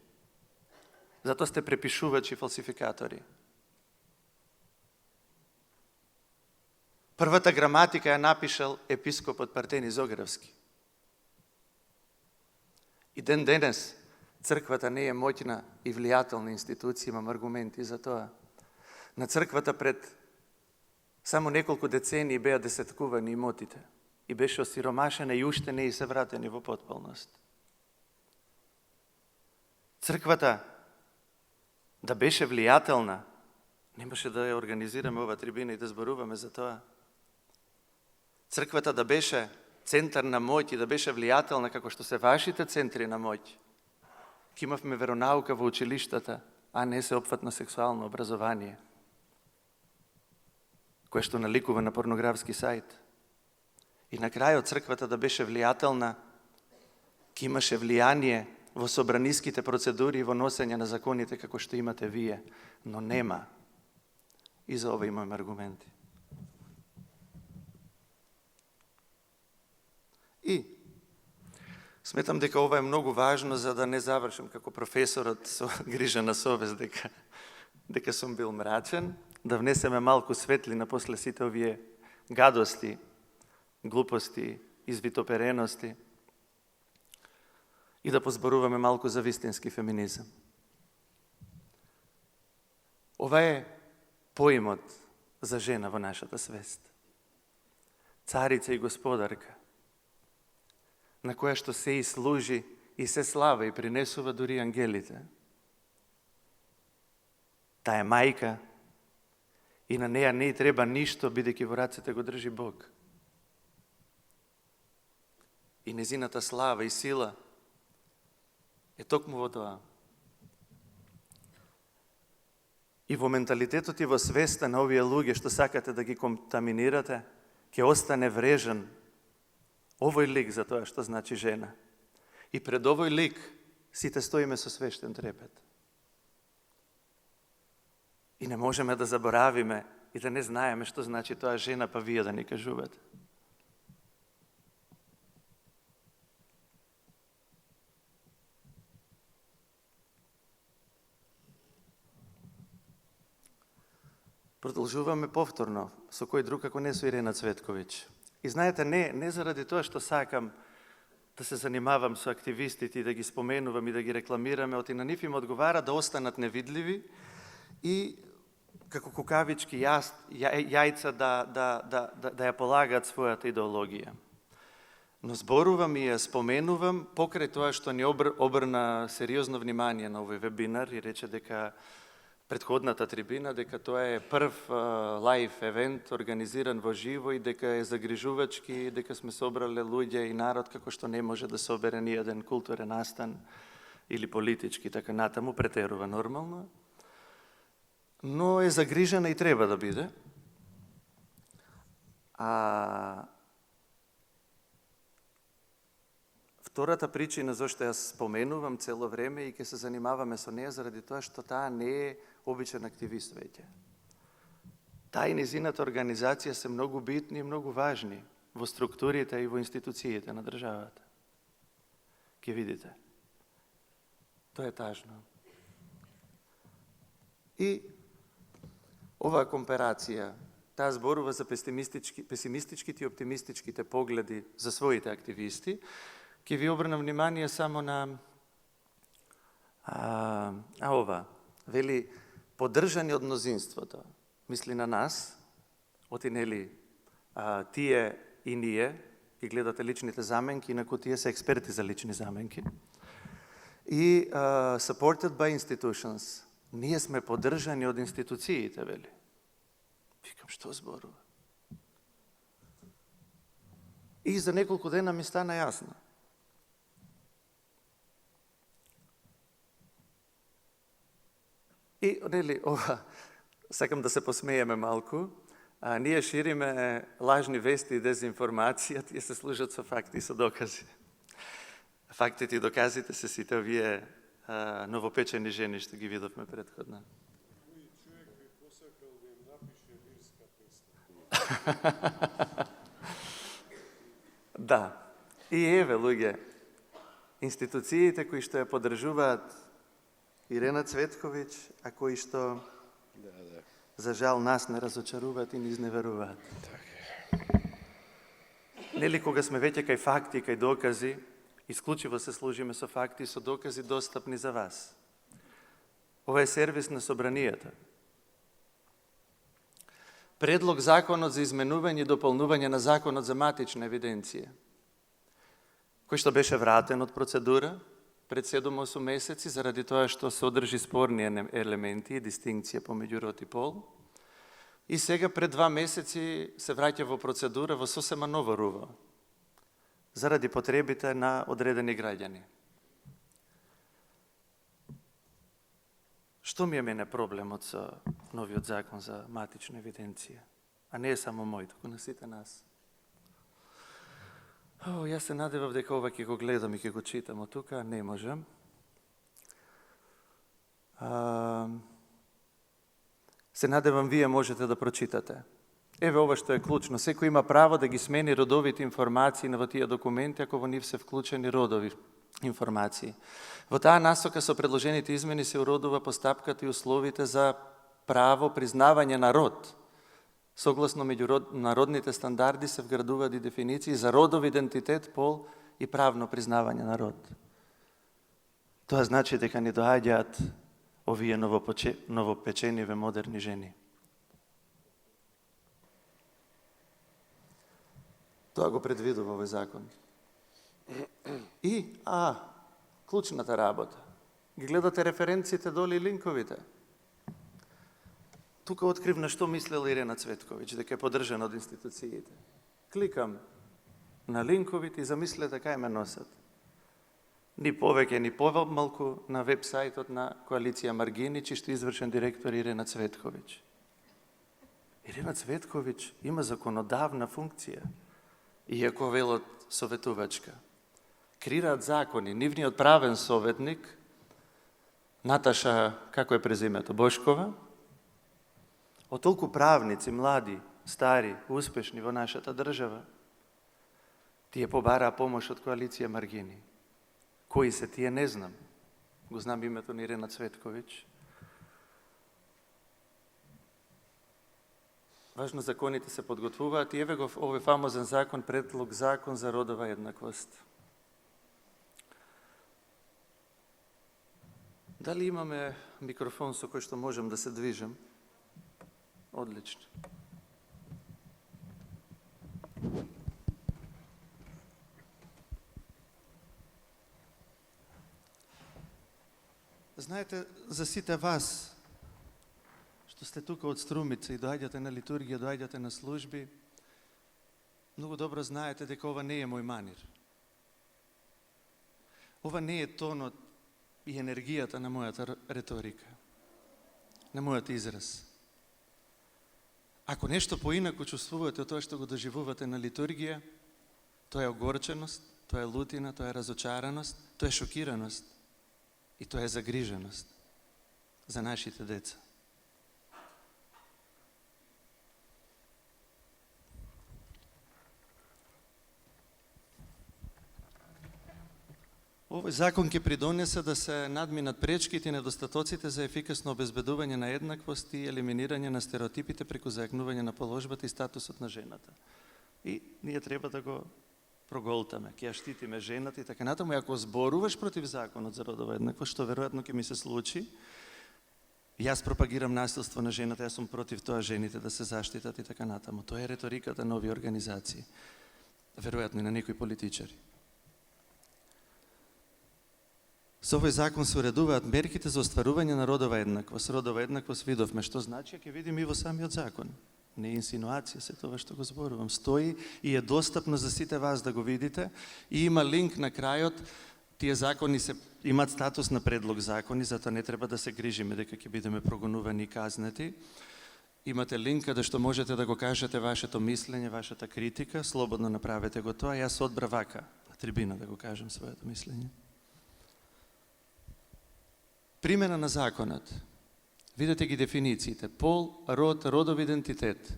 Затоа сте препишувачи, фалсификатори. Првата граматика ја напишал епископот Партени Зогревски. И ден денес црквата не е моќна и влијателна институција, имам аргументи за тоа. На црквата пред само неколку децении беа десеткувани имотите и беше осиромашена и уште не и се вратени во потполност. Црквата да беше влијателна, немаше да ја организираме ова трибина и да зборуваме за тоа. Црквата да беше центар на моќ и да беше влијателна како што се вашите центри на моќ. Ке имавме веронаука во училиштата, а не сеопфатно сексуално образование, кое што наликува на порнографски сајт. И на крајот црквата да беше влијателна, ке имаше влијание во собраниските процедури и во носење на законите како што имате вие, но нема. И за ова имаме аргументи. И сметам дека ова е многу важно за да не завршам како професорот со грижа на совест дека сум бил мрачен, да внесеме малку светлина после сите овие гадости, глупости, извитоперености и да позборуваме малку за вистински феминизам. Ова е поимот за жена во нашата свест. Царица и господарка, на која што се и служи и се слава и принесува дури ангелите. Таа е мајка и на неја не треба ништо, бидејќи во рацете го држи Бог. И незината слава и сила е токму во тоа. И во менталитетот и во свеста на овие луѓе што сакате да ги контаминирате, ќе остане врежен овој лик за тоа што значи жена. И пред овој лик сите стоиме со свештен трепет. И не можеме да заборавиме и да не знаеме што значи тоа жена, па вие да ни кажувате. Продолжуваме повторно со кој друг ако не со Ирена Цветковиќ. И знаете, не заради тоа што сакам да се занимавам со активистите и да ги споменувам и да ги рекламираме, оти на нив им одговара да останат невидливи и како кукавички јајца да ја полагаат својата идеологија. Но зборувам и ја споменувам покрај тоа што ни обрна сериозно внимание на овој вебинар и рече дека предходната трибина, дека тоа е прв лайв евент организиран во живо и дека е загрижувачки, дека сме собрале луѓе и народ како што не може да собере ни еден културен настан или политички, така натаму, претерува нормално. Но е загрижена и треба да биде. Втората причина зашто ја споменувам цело време и ќе се занимаваме со неја заради тоа што таа не е обичен активист веќе. Таа и незината организација се многу битни и многу важни во структурите и во институциите на државата. Ќе видите. Тоа е тажно. И оваа комперација, таа зборува за песимистичките и оптимистичките погледи за своите активисти. Ке ви обрнам внимание само на ова. Вели, поддржани од мнозинството, мисли на нас, оти нели тие и ние ги гледате личните заменки, инаку тие се експерти за лични заменки. И supported by institutions. Ние сме поддржани од институциите, вели. Викам, што зборува? И за неколку дена ми стана јасно. И, нели, сакам да се посмееме малку, ние шириме лажни вести и дезинформација, тие се служат со факти и со докази. Фактите и доказите се сите овие новопечени жени што ги видовме предходно. Кој човек би посакал да им напише лирска песна? Да. И еве, луѓе, институциите кои што ја поддржуваат Ирена Цветковиќ, а кои што за жал нас не разочаруваат и не изневеруваат. Нели кога сме веќе кај факти, кај докази, исклучиво се служиме со факти и со докази достапни за вас. Ова е сервис на собранијата. Предлог законот за изменување и дополнување на законот за матична евиденција, кој што беше вратен од процедура пред 7-8 месеци заради тоа што содржи спорни елементи и дистинкција помеѓу род и пол. И сега пред 2 месеци се враќа во процедура во сосема нова рува, заради потребите на одредени граѓани. Што ми е мене проблемот со новиот закон за матична евиденција? А не е само мој, туку на сите нас. Јас се надевав дека ова ќе го гледам и ќе го читам од тука, не можам. Се надевам вие можете да прочитате. Еве ова што е клучно. Секој има право да ги смени родовите информации во тие документи, ако во нив се вклучени родови информации. Во таа насока со предложените измени се уродува постапката и условите за право признавање на род. Согласно меѓународните стандарди се вградуваат и дефиниции за родов идентитет, пол и правно признавање на род. Тоа значи дека ни доаѓаат овие новопечениве модерни жени. Тоа го предвидува овој закон. И, клучната работа. Ги гледате референциите доли и линковите. Тука открив на што мислела Ирена Цветковиќ, дека е поддржана од институциите. Кликам на линковите и замислете кај ме носат. Ни повеќе, ни помалку на веб-сајтот на Коалиција Маргини, чишто извршен директор Ирена Цветковиќ. Ирена Цветковиќ има законодавна функција, иако велот советувачка. Креираат закони. Нивниот правен советник, Наташа, како е презимето, Бошкова, од толку правници, млади, стари, успешни во нашата држава, тие побараа помош од Коалиција Маргини. Кои се тие, не знам. Го знам името на Ирена Цветковиќ. Важно, законите се подготвуваат и еве го овој фамозен закон, предлог закон за родова еднаквост. Дали имаме микрофон со кој што можем да се движам? Одлично. Знаете, за сите вас, што сте тука од Струмица и доаѓате на литургија, доаѓате на служби, многу добро знаете дека ова не е мој манир. Ова не е тонот и енергијата на мојата реторика, на мојот израз. Ако нешто поинаку чувствувате од тоа што го доживувате на литургија, тоа е огорченост, тоа е лутина, тоа е разочараност, тоа е шокираност и тоа е загриженост за нашите деца. Овој закон ќе придонесе да се надминат пречките и недостатоците за ефикасно обезбедување на еднаквост и елиминирање на стереотипите преку зајакнување на положбата и статусот на жената. И ние треба да го проголтаме, ќе ја штитиме жената и така натаму. И ако зборуваш против законот за родова еднаквост, што веројатно ќе ми се случи, Јас пропагирам насилство на жената, јас сум против тоа жените да се заштитат и така натаму. Тоа е реториката на овие организации. Веројатно и на некои политичари. Со овој закон се уредуваат мерките за остварување на родова еднаквост. Родова еднаквост видовме што значи, ќе видим и во самиот закон. Не е инсинуација, се тоа што го зборувам. Стои и е достапно за сите вас да го видите и има линк на крајот. Тие закони имаат статус на предлог закони, затоа не треба да се грижиме дека ќе бидеме прогонувани и казнети. Имате линк каде што можете да го кажете вашето мислење, вашата критика, слободно направете го тоа. Јас одбра вака, на трибина да го кажам своето мислење. Примена на законот. Видете ги дефинициите. Пол, род, родов идентитет.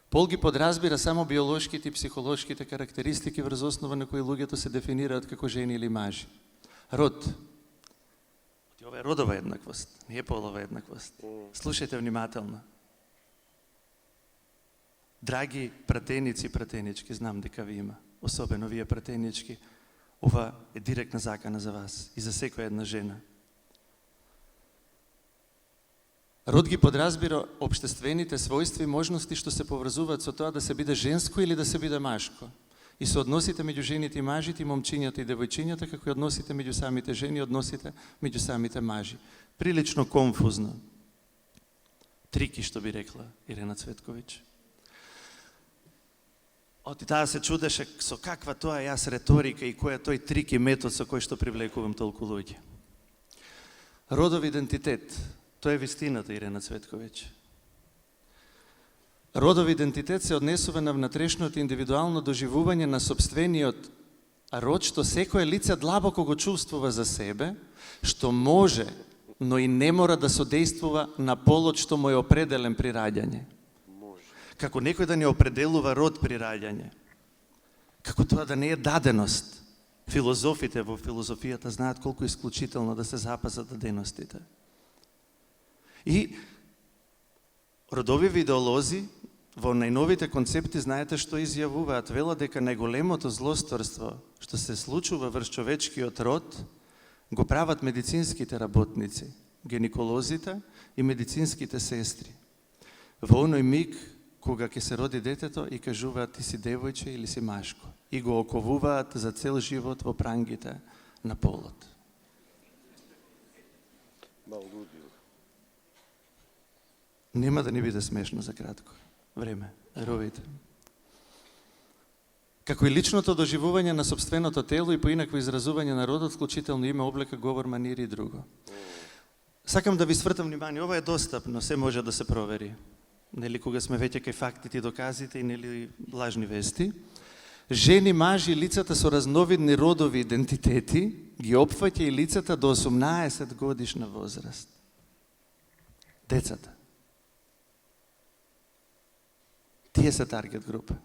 Пол ги подразбира само биолошките и психолошките карактеристики врз основа на кои луѓето се дефинираат како жени или мажи. Род. Ова е родова еднаквост, не е полова еднаквост. Слушајте внимателно. Драги пратеници и пратенички, знам дека ви има, особено вие пратенички, ова е директна закана за вас и за секоја една жена. Род ги подразбира општествените својства и можности што се поврзуваат со тоа да се биде женско или да се биде машко. И со односите меѓу жените и мажите, и момчињата и девојчињата, како и односите меѓу самите жени и односите меѓу самите мажи. Прилично конфузно. Трики, што би рекла Ирена Цветковиќ. Оти таа се чудеше со каква тоа јас реторика и кој е тој трик и метод со кој што привлекувам толку луѓе. Родов идентитет. Тоа е вистината, Ирена Цветковиќ. Родов идентитет се однесува на внатрешното индивидуално доживување на сопствениот род, што секое лице длабоко го чувствува за себе, што може, но и не мора да содействува на полот што му е определен при раѓање. Како некој да не определува род при раѓање. Како тоа да не е даденост. Филозофите во филозофијата знаат колку исклучително да се запазат даденостите. И родови идеолози во најновите концепти знаете што изјавуваат, велат дека најголемото злосторство што се случува врз човечкиот род го прават медицинските работници, гинеколозите и медицинските сестри. Во оној миг кога ќе се роди детето и кажуваат ти си девојче или си машко и го оковуваат за цел живот во прангите на полот. Нема да ни биде смешно за кратко време, верувайте. Како и личното доживување на сопственото тело и поинакво изразување на родот, вклучително име, облека, говор, манири и друго. Сакам да ви свртам внимание, ова е достапно, се може да се провери. Нели кога сме веќе кај фактите и доказите и нели лажни вести. Жени, мажи, лицата со разновидни родови идентитети ги опфаќа и лицата до 18 годишна возраст. Децата. Тие се таргет група.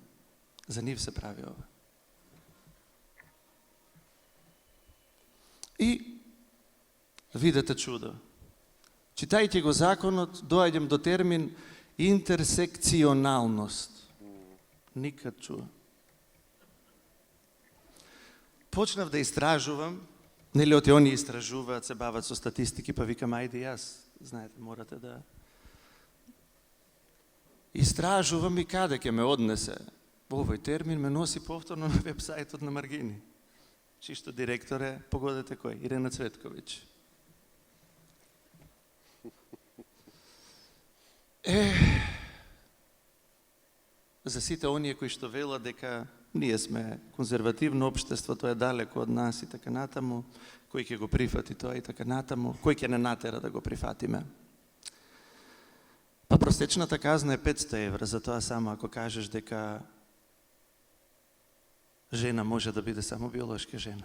За нив се прави ова. И видете чудо. Читајќи го законот, доаѓам до термин интерсекционалност. Никад чува. Почнав да истражувам, нели оти они истражуваат, се бават со статистики, па викам, ајде јас, знаете, морате да истражувам и каде ќе ме однесе. Овој термин ме носи повторно на вебсајтот на Маргини. Чисто директор е, погодете кој, Ирена Цветковиќ. За сите оние кои што велат дека ние сме конзервативно општество, тоа е далеко од нас и така натаму, кој ќе го прифати тоа и така натаму, кој ќе не натера да го прифатиме. Па просечната казна е 500 евра, за тоа само ако кажеш дека жена може да биде само биолошка жена.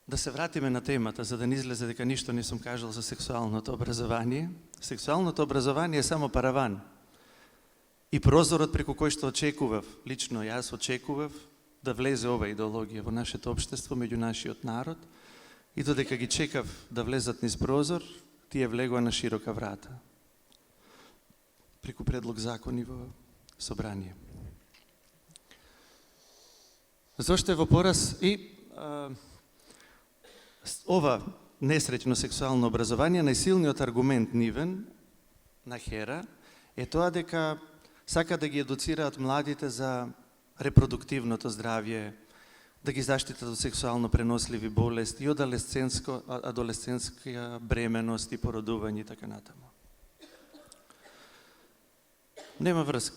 Да се вратиме на темата, за да не излезе дека ништо не сум кажал за сексуалното образование. Сексуалното образование е само параван. И прозорот преку кој што очекував, лично јас очекував, да влезе ова идеологија во нашето општество, меѓу нашиот народ, и додека ги чекав да влезат низ прозор, тие влегоа на широка врата. преку предлог закони во собрание. Зошто е во пораз и ова несреќно сексуално образование, најсилниот аргумент нивен на Хера е тоа дека сака да ги едуцираат младите за репродуктивното здравје, да ги заштитат од сексуално преносливи болести и од адолесцентска бременост и породување и така натаму. Нема врска,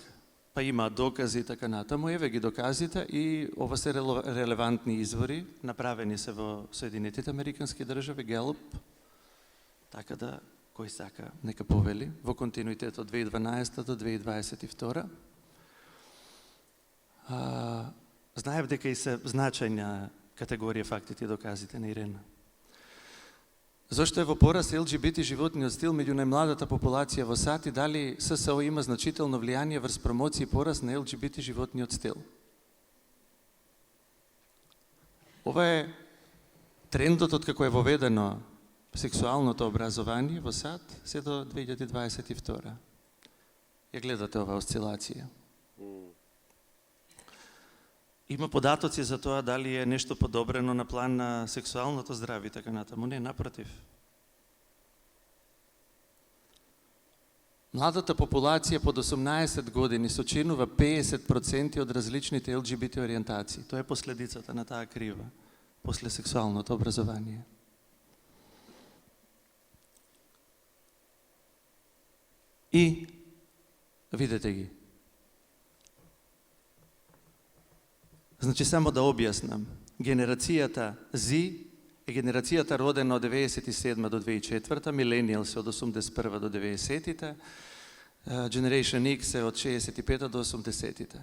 па има докази и така натаму, еве ги доказите и ова се релевантни извори, направени се во Соединетите Американски држави, Галуп, така да, кој сака, нека повели, во континуитет од 2012 до 2022. Знаев дека и се значајна категорија фактите и доказите на Ирена. Зошто е во порас ЛГБТ животниот стил меѓу најмладата популација во САД и дали ССО има значително влијание врз промоција и порас на ЛГБТ животниот стил? Ова е трендот од како е воведено сексуалното образование во САД се до 2022. Ја гледате ова осцилација. Има податоци за тоа дали е нешто подобрено на план на сексуалното здравје и така натаму. Не, напротив. Младата популација под 18 години сочинува 50% од различните ЛГБТ ориентации. Тоа е последицата на таа крива после сексуалното образование. И видете ги. Значи, само да објаснам. Генерацијата Z е генерацијата родена од 97 до 2004, Millennials од 81 до 90-тите, Generation X е од 65 до 80-тите.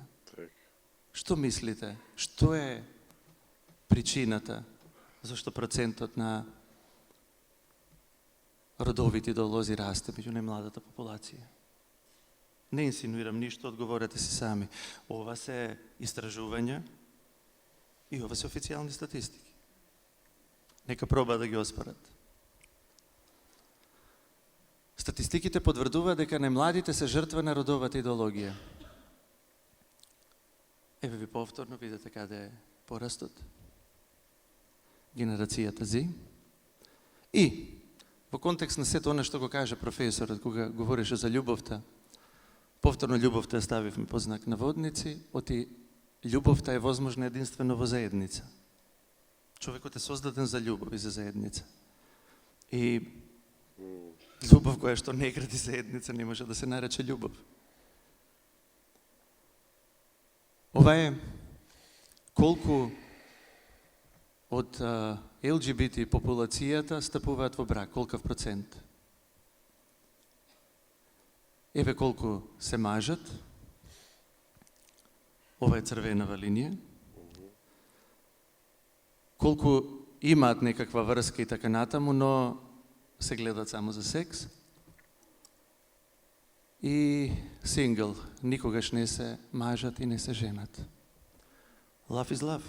Што мислите? Што е причината зашто процентот на родовите идеолози расте меѓу најмладата популација? Не инсинуирам ништо, одговорете си сами. Ова се истражувања и ова се официјални статистики. Нека проба да ги оспорат. Статистиките потврдуваат дека најмладите се жртва на родовата идеологија. Еве ви повторно видите каде е порастот. Генерацијата Z. И во контекст на сето она што го каже професорот кога говореше за љубовта, повторно љубовта ја ставивме под знак наводници, оти љубовта е возможна единствено во заедница. Човекот е создаден за љубов и за заедница. И љубов која што не гради заедница не може да се нарече љубов. Ова е колку од ЛГБТ популацијата стапуваат во брак, колкав процент? Еве колку се мажат. Ова е црвенава линија. Колку имаат некаква врска и така натаму, но се гледат само за секс. И сингл, никогаш не се мажат и не се женат. Love is love.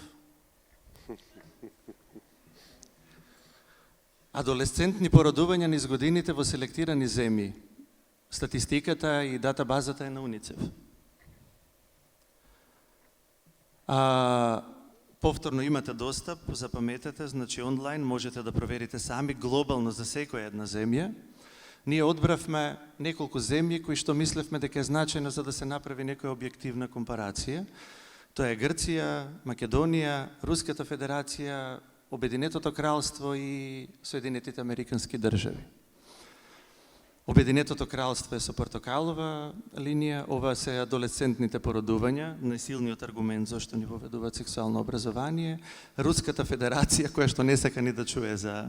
Адолесцентни породувања низ годините во селектирани земји. Статистиката и датабазата е на УНИЦЕФ. Повторно имате достап, запаметете, значи онлайн можете да проверите сами глобално за секоја една земја. Ние одбравме неколку земји кои што мислевме дека е значајно за да се направи некоја објективна компарација. Тоа е Грција, Македонија, Руската Федерација, Обединетото кралство и Соединетите Американски држави. Обединетото кралство е со портокалова линија, ова се адолесцентните породувања, најсилниот аргумент зашто ни воведуваат сексуално образование. Руската Федерација, која што не сака ни да чуе за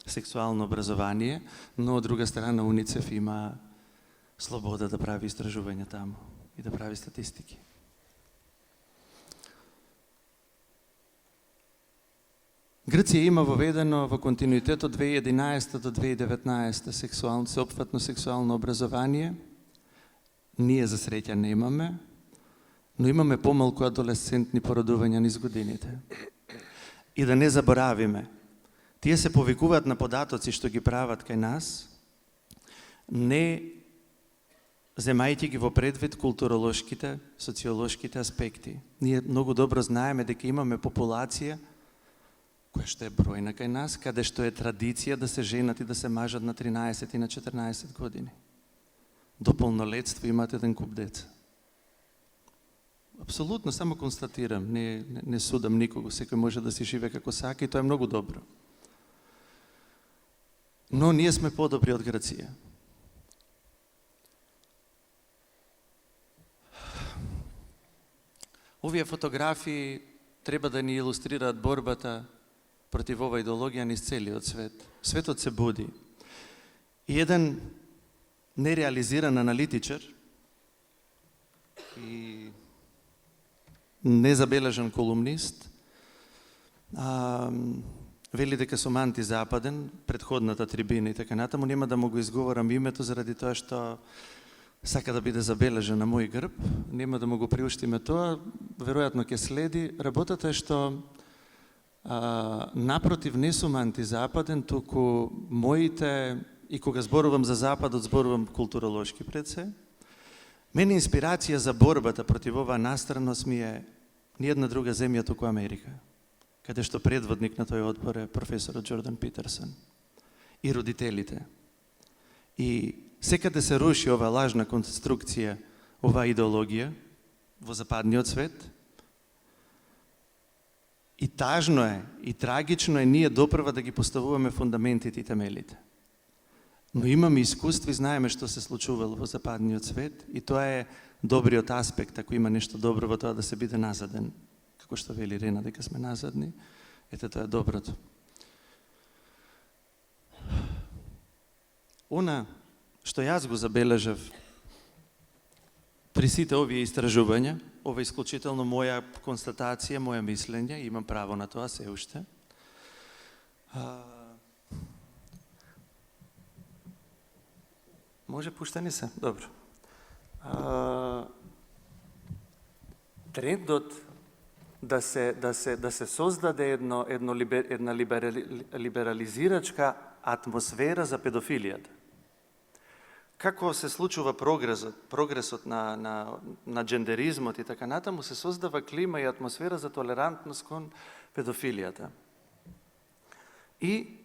сексуално образование, но од друга страна УНИЦЕФ има слобода да прави истражувања таму и да прави статистики. Грција има воведено во континуитет од 2011 до 2019 сеопфатно сексуално образование. Ние за среќа немаме, но имаме помалку адолесцентни породувања низ годините. И да не заборавиме, тие се повикуваат на податоци што ги прават кај нас, не земајќи ги во предвид културолошките, социолошките аспекти. Ние многу добро знаеме дека имаме популација која што е бројна кај нас, каде што е традиција да се женат и да се мажат на 13 и на 14 години. До полнолетство имат еден куп деца. Апсолутно, само констатирам, не судам никого, секој може да си живе како сака и тоа е многу добро. Но ние сме подобри од Грција. Овие фотографии треба да ни илустрираат борбата против ова идеологија низ целиот свет. Светот се буди. И еден нереализиран аналитичар и незабележан колумнист вели дека сум антизападен, предходната трибина и така натаму, нема да му го изговорам името заради тоа што сака да биде забележен на мој грб, нема да му го приуштиме тоа, веројатно ќе следи. Работата е што напротив не сум антизападен, туку моите, и кога зборувам за Западот, зборувам културолошки пред се. Мене инспирација за борбата против оваа настраност ми е ниједна друга земја туку Америка, каде што предводник на тој одбор е професорот Джордан Питерсон и родителите. И секаде се руши оваа лажна конструкција, оваа идеологија во западниот свет. И тажно е, и трагично е ние допрва да ги поставуваме фундаментите и темелите. Но имаме искуство и знаеме што се случувало во западниот свет и тоа е добриот аспект, ако има нешто добро во тоа да се биде назаден. Како што вели Рена дека сме назадни, ете тоа е доброто. Она што јас го забележав при сите овие истражувања, ова е исклучително моја констатација, моја мислење, имам право на тоа се уште. Може пуштани се? Добро. Трендот да се создаде една либерализирачка атмосфера за педофилијата. Како се случува прогресот на джендеризмот и така натаму, се создава клима и атмосфера за толерантност кон педофилијата. И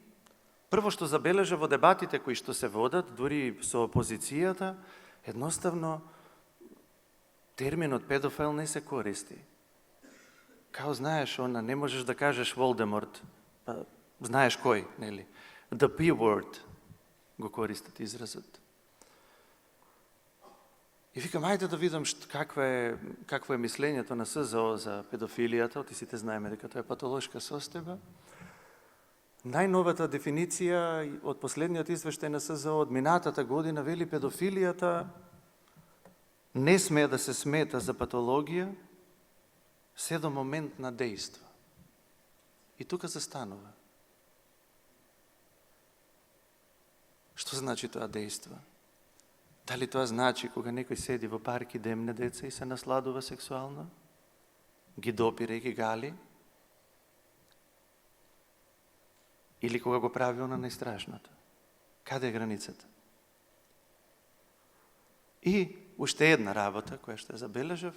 прво што забележа во дебатите кои што се водат, дури со опозицијата, едноставно терминот педофил не се користи. Као знаеш, не можеш да кажеш Волдеморт, па знаеш кој, нели? The P-word го користат изразот. И викам, ајде да видам какво е мислењето на СЗО за педофилијата, оти сите знаеме дека тоа е патолошка состојба. Најновата дефиниција од последниот извештај на СЗО од минатата година вели педофилијата не смее да се смета за патологија се до момент на дејство. И тука застанува. Што значи тоа дејство? Дали тоа значи кога некој седи во парк и демне деца и се насладува сексуално? Ги допира и ги гали? Или кога го прави она најстрашното? Каде е границата? И уште една работа која што ја забележав,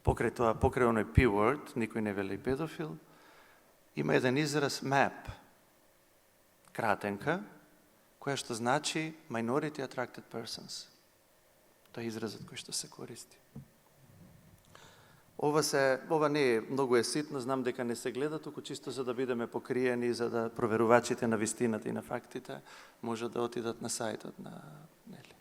покрај оној P-word, никој не вели педофил, има еден израз MAP, кратенка, која што значи Minority Attracted Persons. Тоа е изразот кој што се користи. Ова не е многу ситно, знам дека не се гледа, туку чисто за да бидеме покриени, за да проверувачите на вистината и на фактите може да отидат на сајтот на нели.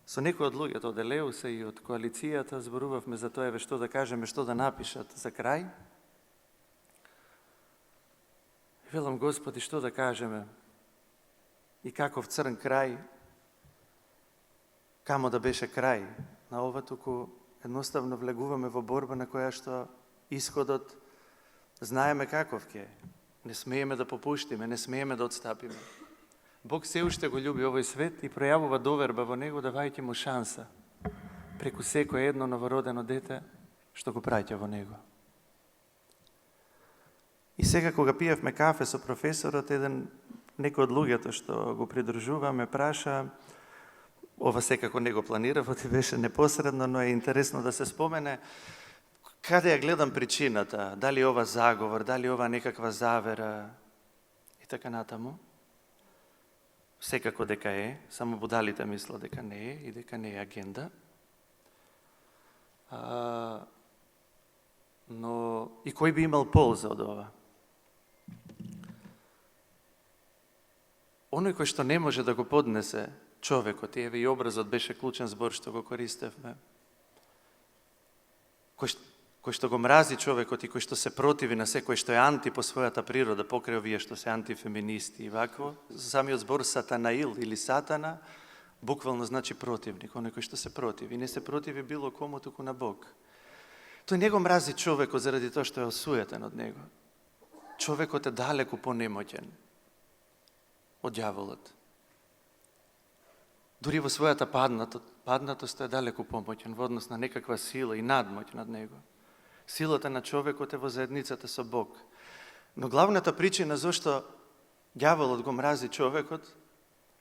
Со некои од луѓето од Елеуса и од коалицијата зборувавме за тоа што да кажеме, што да напишат за крај. Велам, Господи, што да кажеме? И каков црн крај, камо да беше крај на ова, туку едноставно влегуваме во борба на која што исходот знаеме каков ќе е. Не смееме да попуштиме, не смееме да отстапиме. Бог се уште го љуби овој свет и пројавува доверба во него, давајќи му шанса преку секој едно новородено дете што го праќа во него. И сега кога пиевме кафе со професорот, некој од луѓето што го придружува ме праша, ова секако не го планирав, ти беше непосредно, но е интересно да се спомене, каде ја гледам причината, дали ова заговор, дали ова некаква завера и така натаму. Секако дека е, само будалите мислат дека не е и дека не е агенда. Но и кој би имал полза од ова? Оној кој што не може да го поднесе човекот, еве и образот беше клучен збор што го користевме, кој што го мрази човекот и кој што се противи на секој што е анти по својата природа, покрај овие што се антифеминисти и вакво, самиот збор сатанаил или сатана, буквално значи противник, оној кој што се противи. Не се противи било кому, туку на Бог. Тој не го мрази човекот заради тоа што е осуетен од него. Човекот е далеку понемоќен од ѓаволот. Дури во својата паднатост е далеку помоќен во однос на некаква сила и надмоќ над него. Силата на човекот е во заедницата со Бог. Но главната причина зашто ѓаволот го мрази човекот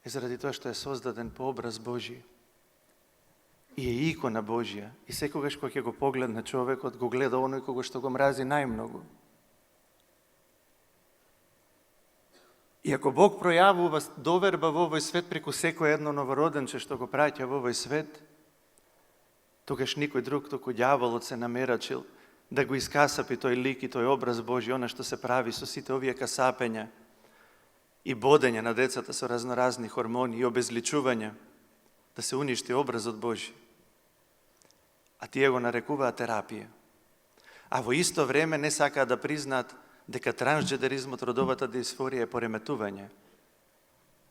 е заради тоа што е создаден по образ Божи. И е икона Божја. И секогаш кога ќе го погледне човекот, го гледа оној кого што го мрази најмногу. И ако Бог пројавува доверба во овој свет преку секој едно новороденче што го праќа во овој свет, тогаш никој друг, туку ѓаволот се намерачил да го искасапи тој лик и тој образ Божи, она што се прави со сите овие касапења и бодење на децата со разноразни хормони и обезличување, да се уништи образот Божи. А тие го нарекуваат терапија. А во исто време не сакаат да признаат дека трансджедеризмот, родовата дисфорија е пореметување.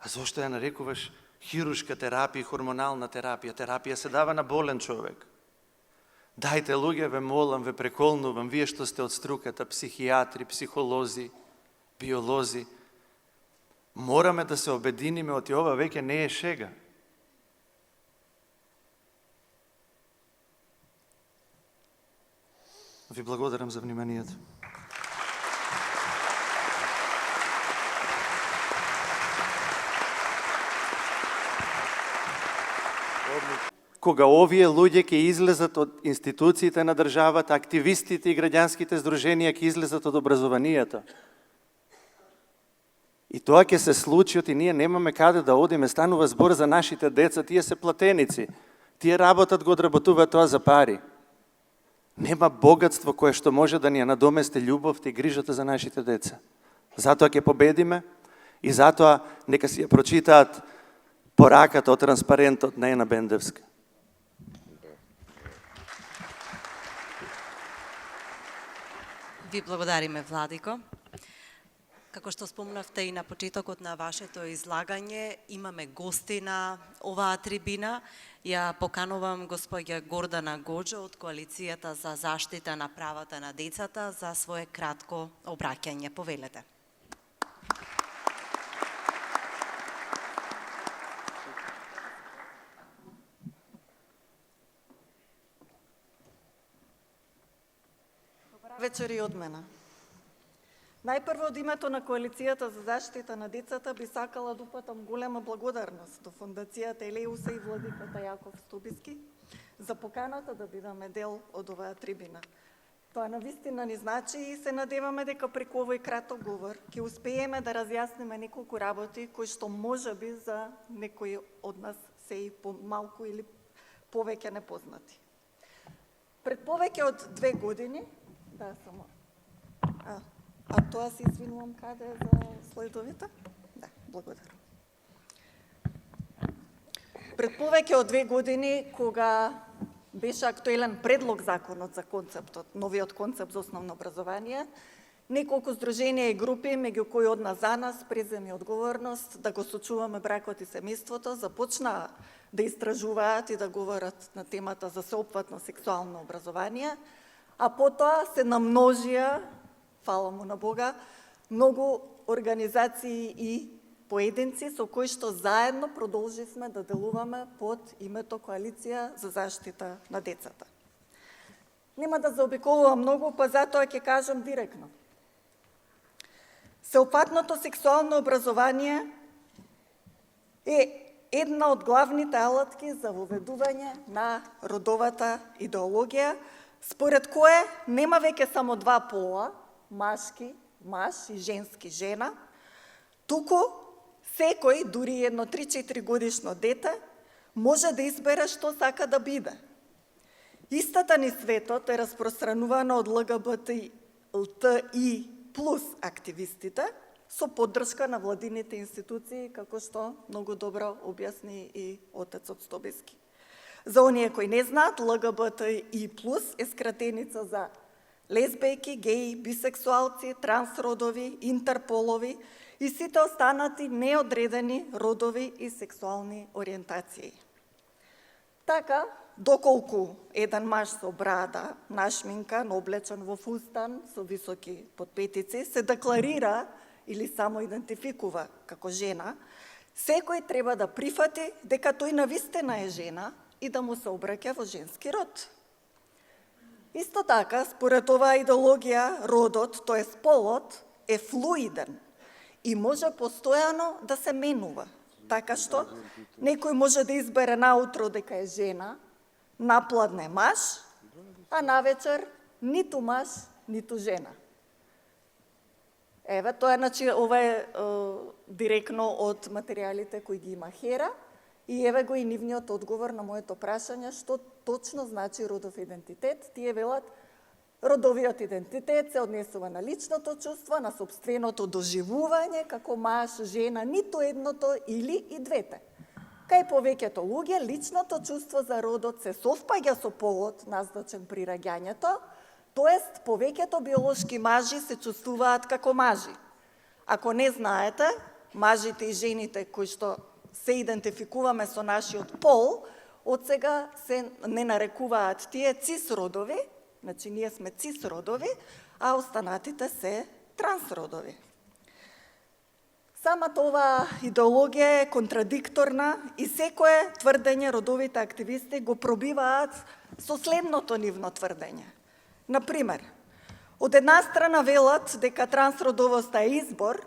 А зошто ја нарекуваш хируршка терапија, хормонална терапија? Терапија се дава на болен човек. Дајте, луѓе, ве молам, ве преколнувам, вие што сте од струката, психијатри, психолози, биолози, мораме да се обединиме, оти ова веќе не е шега. Ви благодарам за вниманието. Кога овие луѓе ќе излезат од институциите на државата, активистите и граѓанските здруженија ќе излезат од образованието. И тоа ќе се случи, и ние немаме каде да одиме, станува збор за нашите деца, тие се платеници, тие работат, го одработуваат тоа за пари. Нема богатство кое што може да ни ја надомести љубовта и грижата за нашите деца. Затоа ќе победиме и затоа нека си ја прочитаат пораката од транспарентот на Ена Бендевска. Ви благодариме, Владико. Како што спомнавте и на почетокот на вашето излагање, имаме гости на оваа трибина. Ја поканувам господја Гордана Гоџо од Коалицијата за заштита на правата на децата за свое кратко обраќање. Повелете. Вечер и од мене. Најпрво од името на Коалицијата за заштита на децата би сакала да упатам голема благодарност до Фондацијата Елеуса и владиката Јаков Стубиски за поканата да бидеме дел од оваа трибина. Тоа навистина ни значи и се надеваме дека преку овој краток говор ќе успееме да разјасниме неколку работи кои што можеби за некои од нас се и помалку или повеќе непознати. Пред повеќе од 2 години, да, само. А тоа се извинувам каде е за слайдовите? Да, благодарам. Пред повеќе од 2 години, кога беше актуелен предлог законот за концептот, новиот концепт за основно образование, неколку здруженија и групи, меѓу кои од нас за нас преземи одговорност да го сочуваме бракот и семејството, започнаа да истражуваат и да говорат на темата за сеопфатно сексуално образование, а потоа се намножија, фала му на Бога, многу организации и поединци со кои што заедно продолживме да делуваме под името Коалиција за заштита на децата. Нема да заобиколувам многу, па затоа ќе кажам директно. Сеопатното сексуално образование е една од главните алатки за воведување на родовата идеологија, според кое нема веќе само два пола, машки, маж и женски, жена, туку секој, дури едно 3-4 годишно дете, може да избере што сака да биде. Истата ни светот е распространувана од ЛГБТИ плюс активистите со поддршка на владините институции, како што многу добро објасни и отецот Стобиски. За оние кои не знаат, ЛГБТИ плюс е скратеница за лесбејки, геи, бисексуалци, трансродови, интерполови и сите останати неодредени родови и сексуални ориентации. Така, доколку еден маж со брада, нашминкан, облечен во фустан, со високи подпетици, се декларира или само идентификува како жена, секој треба да прифати дека тој навистина е жена и да му се обраќа во женски род. Исто така, според оваа идеологија, родот, тоест полот, е флуиден и може постојано да се менува. Така што, некој може да избере наутро дека е жена, напладне маж, а навечер ниту маж, ниту жена. Еве, тоа е, ова е директно од материјалите кои ги има Хера, и еве го и нивниот одговор на моето прашање, што точно значи родов идентитет. Тие велат, родовиот идентитет се однесува на личното чувство, на собственото доживување, како маж, жена, ниту едното или и двете. Кај повеќето луѓе, личното чувство за родот се совпаѓа со полот назначен при раѓањето, тоест повеќето биолошки мажи се чувствуваат како мажи. Ако не знаете, мажите и жените кои што се идентификуваме со нашиот пол, од сега се не нарекуваат тие цисродови, значи ние сме цисродови, а останатите се трансродови. Самата оваа идеологија е контрадикторна и секое тврдење родовите активисти го пробиваат со следното нивно тврдење. Например, од една страна велат дека трансродовоста е избор,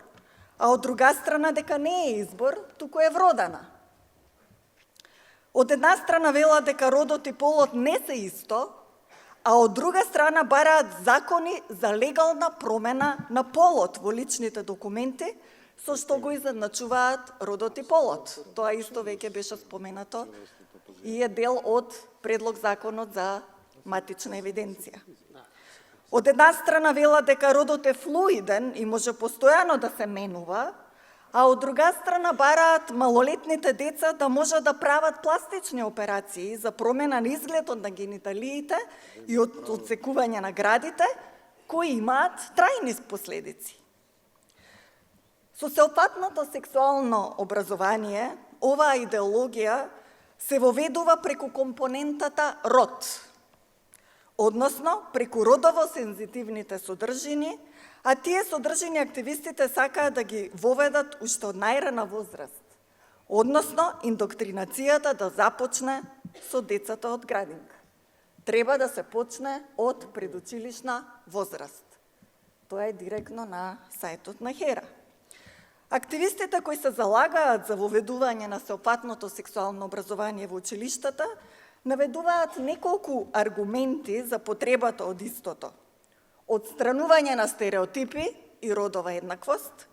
а од друга страна дека не е избор, туку е вродена. Од една страна велат дека родот и полот не се исто, а од друга страна бараат закони за легална промена на полот во личните документи, со што го изедначуваат родот и полот. Тоа исто веќе беше споменато и е дел од предлог законот за матична евиденција. Од една страна велат дека родот е флуиден и може постојано да се менува, а од друга страна бараат малолетните деца да може да прават пластични операции за промена на изгледот на гениталиите и од одсекување на градите, кои имаат трајни последици. Со сеопатното сексуално образование, оваа идеологија се воведува преку компонентата род, односно преку родово сензитивните содржини, а тие содржини активистите сакаат да ги воведат уште од најрана возраст, односно индоктринацијата да започне со децата од градинка. Треба да се почне од предучилишна возраст. Тоа е директно на сајтот на Хера. Активистите кои се залагаат за воведување на сеопатното сексуално образование во училиштата наведуваат неколку аргументи за потребата од истото. Отстранување на стереотипи и родова еднаквост,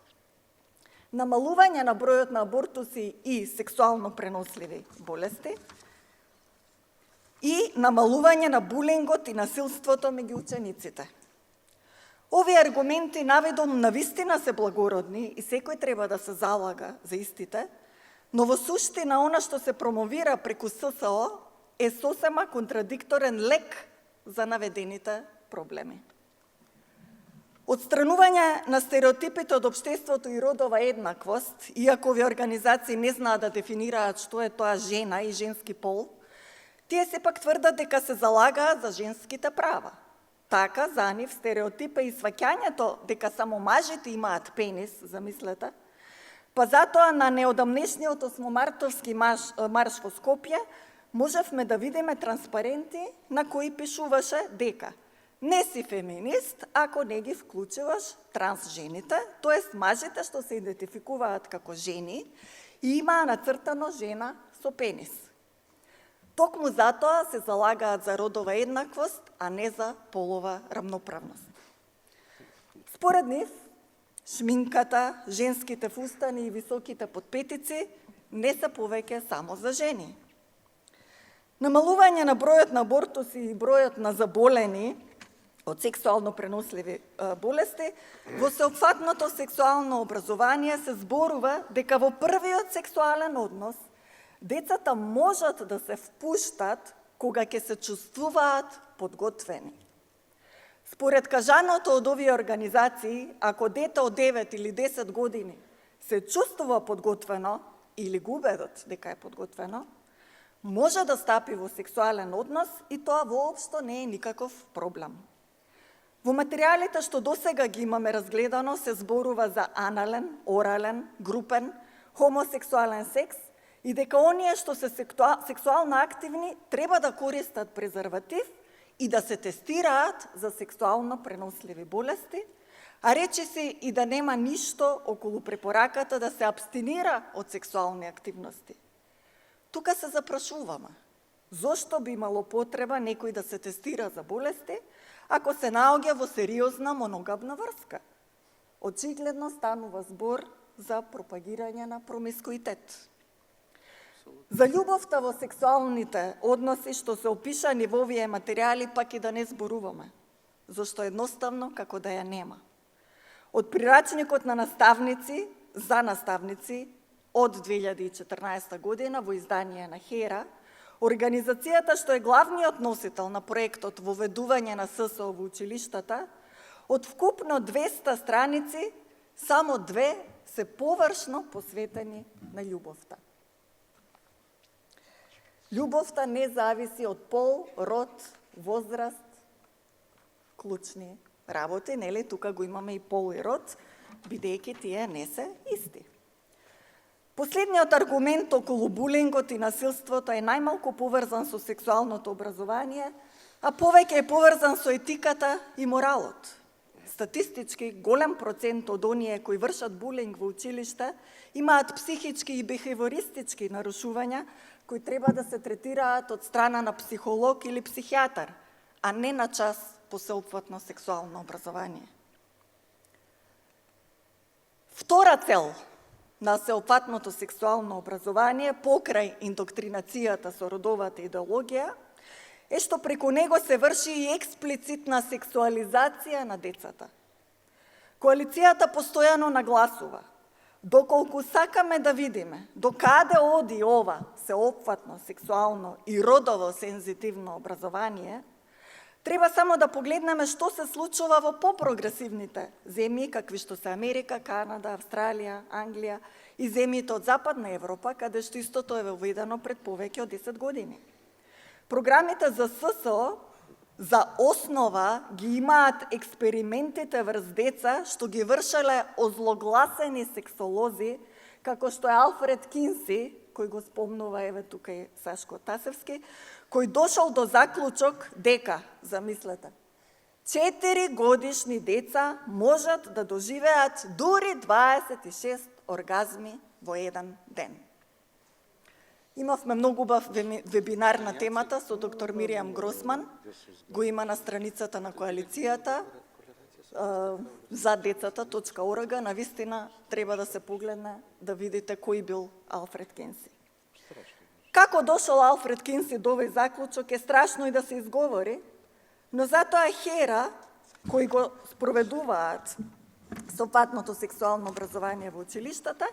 намалување на бројот на абортуси и сексуално преносливи болести и намалување на булингот и насилството меѓу учениците. Овие аргументи наведом навистина се благородни и секој треба да се залага за истите, но во суштина она што се промовира преку ССО е сосема контрадикторен лек за наведените проблеми. Отстранување на стереотипите од општеството и родова еднаквост, иако овие организации не знаат да дефинираат што е тоа жена и женски пол, тие сепак тврдат дека се залагаат за женските права. Така, за нив стереотипа и сваќањето дека само мажите имаат пенис, замислете, па затоа на неодамнешниот 8-мартовски марш во Скопје можевме да видиме транспаренти на кои пишуваше дека не си феминист ако не ги вклучуваш трансжените, т.е. мажите што се идентификуваат како жени и имаа нацртано жена со пенис. Токму затоа се залагаат за родова еднаквост, а не за полова рамноправност. Според нив, шминката, женските фустани и високите подпетици не се повеќе само за жени. Намалување на бројот на абортуси и бројот на заболени од сексуално преносливи болести, во сеопфатното сексуално образование се зборува дека во првиот сексуален однос децата можат да се впуштат кога ќе се чувствуваат подготвени. Според кажаното од овие организации, ако дете од 9 или 10 години се чувствува подготвено или го убедат дека е подготвено, може да стапи во сексуален однос и тоа воопшто не е никаков проблем. Во материјалите што досега ги имаме разгледано се зборува за анален, орален, групен, хомосексуален секс и дека оние што се сексуално активни треба да користат презерватив и да се тестираат за сексуално преносливи болести, а речиси и да нема ништо околу препораката да се абстинира од сексуални активности. Тука се запрашуваме, зошто би имало потреба некој да се тестира за болести, ако се наоѓа во сериозна моногамна врска? Очигледно станува збор за пропагирање на промискуитет. За љубовта во сексуалните односи што се опишани во овие материјали пак и да не зборуваме, зашто едноставно како да ја нема. Од прирачникот на наставници за наставници од 2014 година во издание на Хера, организацијата што е главниот носител на проектот воведување на ССО во училиштата, од вкупно 200 страници, само 2 се површно посветени на љубовта. Љубовта не зависи од пол, род, возраст, клучни работи, нели? Тука го имаме и пол и род, бидејќи тие не се исти. Последниот аргумент околу булингот и насилството е најмалку поврзан со сексуалното образование, а повеќе е поврзан со етиката и моралот. Статистички, голем процент од оние кои вршат булинг во училиште имаат психички и бихевористички нарушувања кои треба да се третираат од страна на психолог или психијатар, а не на час по сеопфатно сексуално образование. Втора цел на сеопфатното сексуално образование покрај индоктринацијата со родовата идеологија е што преку него се врши и експлицитна сексуализација на децата. Коалицијата постојано нагласува, доколку сакаме да видиме докаде оди ова сеопфатно сексуално и родово сензитивно образование, треба само да погледнеме што се случува во попрогресивните земји, какви што се Америка, Канада, Австралија, Англија и земјите од Западна Европа, каде што истото е воведено пред повеќе од 10 години. Програмите за ССО за основа ги имаат експериментите врз деца што ги вршеле озлогласени сексолози, како што е Алфред Кинси, кој го спомнува еве тука и Сашко Тасевски, кој дошол до заклучок дека, замислете, 4 годишни деца можат да доживеат дури 26 оргазми во еден ден. Имавме многу убав вебинар на темата со доктор Миријам Гросман, го има на страницата на коалицијата за децата.org, навистина треба да се погледне да видите кој бил Алфред Кинси. Како дошол Алфред Кинси до овој заклучок е страшно и да се изговори, но затоа Хера, кои го спроведуваат сеопфатното сексуално образование во училиштата,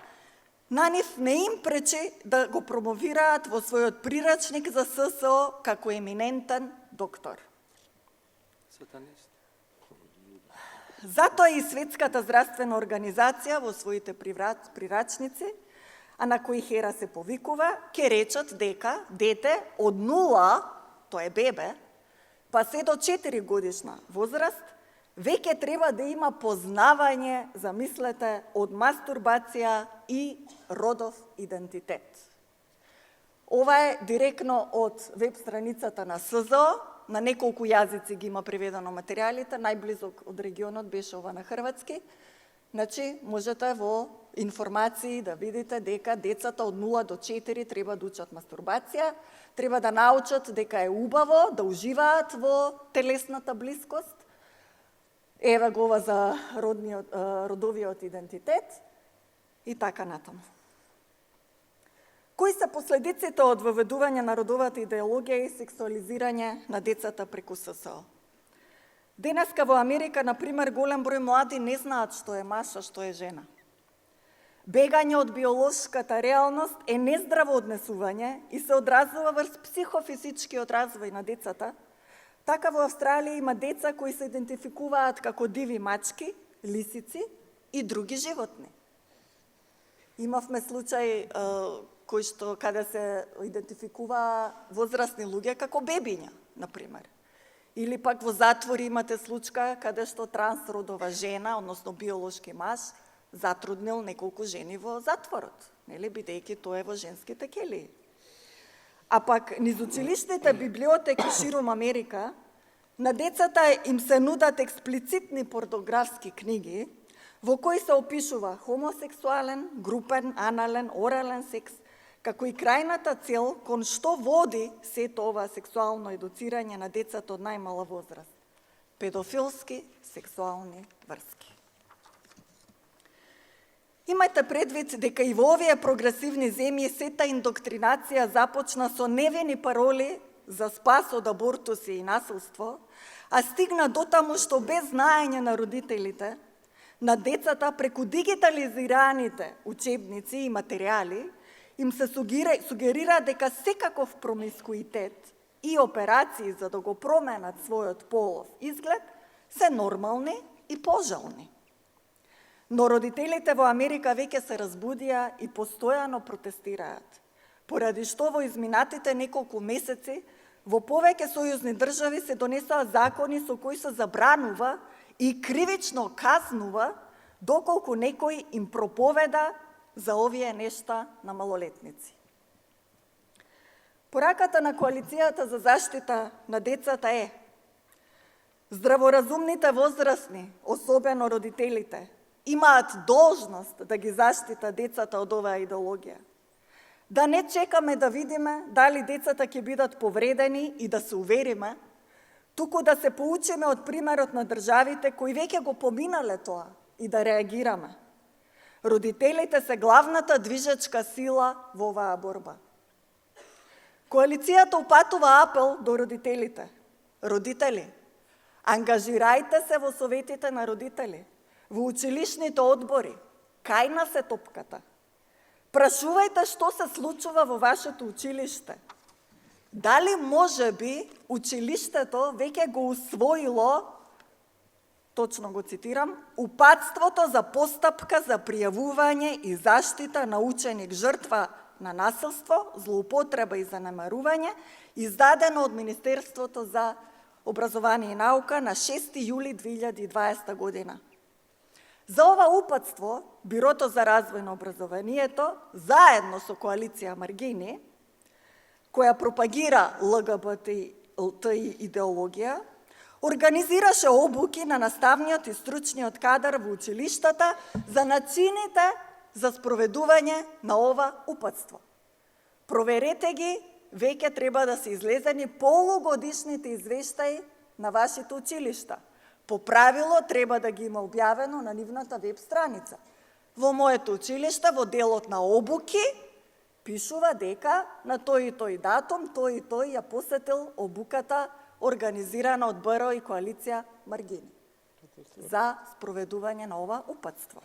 на нив не им пречи да го промовираат во својот прирачник за ССО како еминентен доктор. Затоа и Светската здравствена организација во своите прирачници, а на кои Хера се повикува, ќе речат дека дете од 0, тоа е бебе, па се до 4 годишна возраст, веќе треба да има познавање, замислете, од мастурбација и родов идентитет. Ова е директно од веб страницата на СЗО, на неколку јазици ги има преведено материјалите, најблизок од регионот беше ова на хрватски. Значи, можете во информации да видите дека децата од 0 до 4 треба да учат мастурбација, треба да научат дека е убаво, да уживаат во телесната блискост. Еве го ова за родовиот идентитет и така натаму. Кои се последиците од воведување на родовата идеологија и сексуализирање на децата преку ССО? Денеска во Америка, например, голем број млади не знаат што е маж, а што е жена. Бегање од биолошката реалност е нездраво однесување и се одразува врз психофизичкиот развој на децата. Така во Австралија има деца кои се идентификуваат како диви мачки, лисици и други животни. Имавме случај кој што каде се идентификува возрастни луѓе како бебиња, например. Или пак во затвори имате случка каде што трансродова жена, односно биолошки маж, затруднил неколку жени во затворот, нели, бидејќи тоа е во женските келии. А пак низ училишните библиотеки ширум Америка, на децата им се нудат експлицитни порнографски книги, во кои се опишува хомосексуален, групен, анален, орален секс, како и крајната цел кон што води сето ова сексуално едуцирање на децата од најмала возраст. Педофилски сексуални врски. Имајте предвид дека и во овие прогресивни земји сета индоктринација започна со невини пароли за спас од абортуси и насилство, а стигна дотаму што без знаење на родителите, на децата преку дигитализираните учебници и материјали, им се сугерира дека секаков промискуитет и операции за да го променат својот полов изглед се нормални и пожелни. Но родителите во Америка веќе се разбудија и постојано протестираат, поради што во изминатите неколку месеци во повеќе сојузни држави се донесоа закони со кои се забранува и кривично казнува доколку некој им проповеда за овие нешта на малолетници. Пораката на Коалицијата за заштита на децата е: здраворазумните возрастни, особено родителите, имаат должност да ги заштита децата од оваа идеологија. Да не чекаме да видиме дали децата ќе бидат повредени и да се увериме, туку да се поучиме од примерот на државите кои веќе го поминале тоа и да реагираме. Родителите се главната движечка сила во оваа борба. Коалицијата упатува апел до родителите. Родители, ангажирајте се во советите на родители, во училишните одбори, кај нас е топката. Прашувајте што се случува во вашето училиште. Дали може би училиштето веќе го усвоило, точно го цитирам, упатството за постапка за пријавување и заштита на ученик жртва на насилство, злоупотреба и занемарување, издадено од Министерството за образование и наука на 6 јули 2020 година. За ова упатство, Бирото за развој на образованието, заедно со коалиција Маргини, која пропагира ЛГБТ идеологија, организираше обуки на наставниот и стручниот кадар во училиштата за начините за спроведување на ова упатство. Проверете ги, веќе треба да се излезени полугодишните извештаи на вашите училишта. По правило треба да ги има објавено на нивната веб страница. Во моето училиште, во делот на обуки, пишува дека на тој и тој датум, тој и тој ја посетил обуката организирана од БРО и коалиција Маргини за спроведување на ова упатство.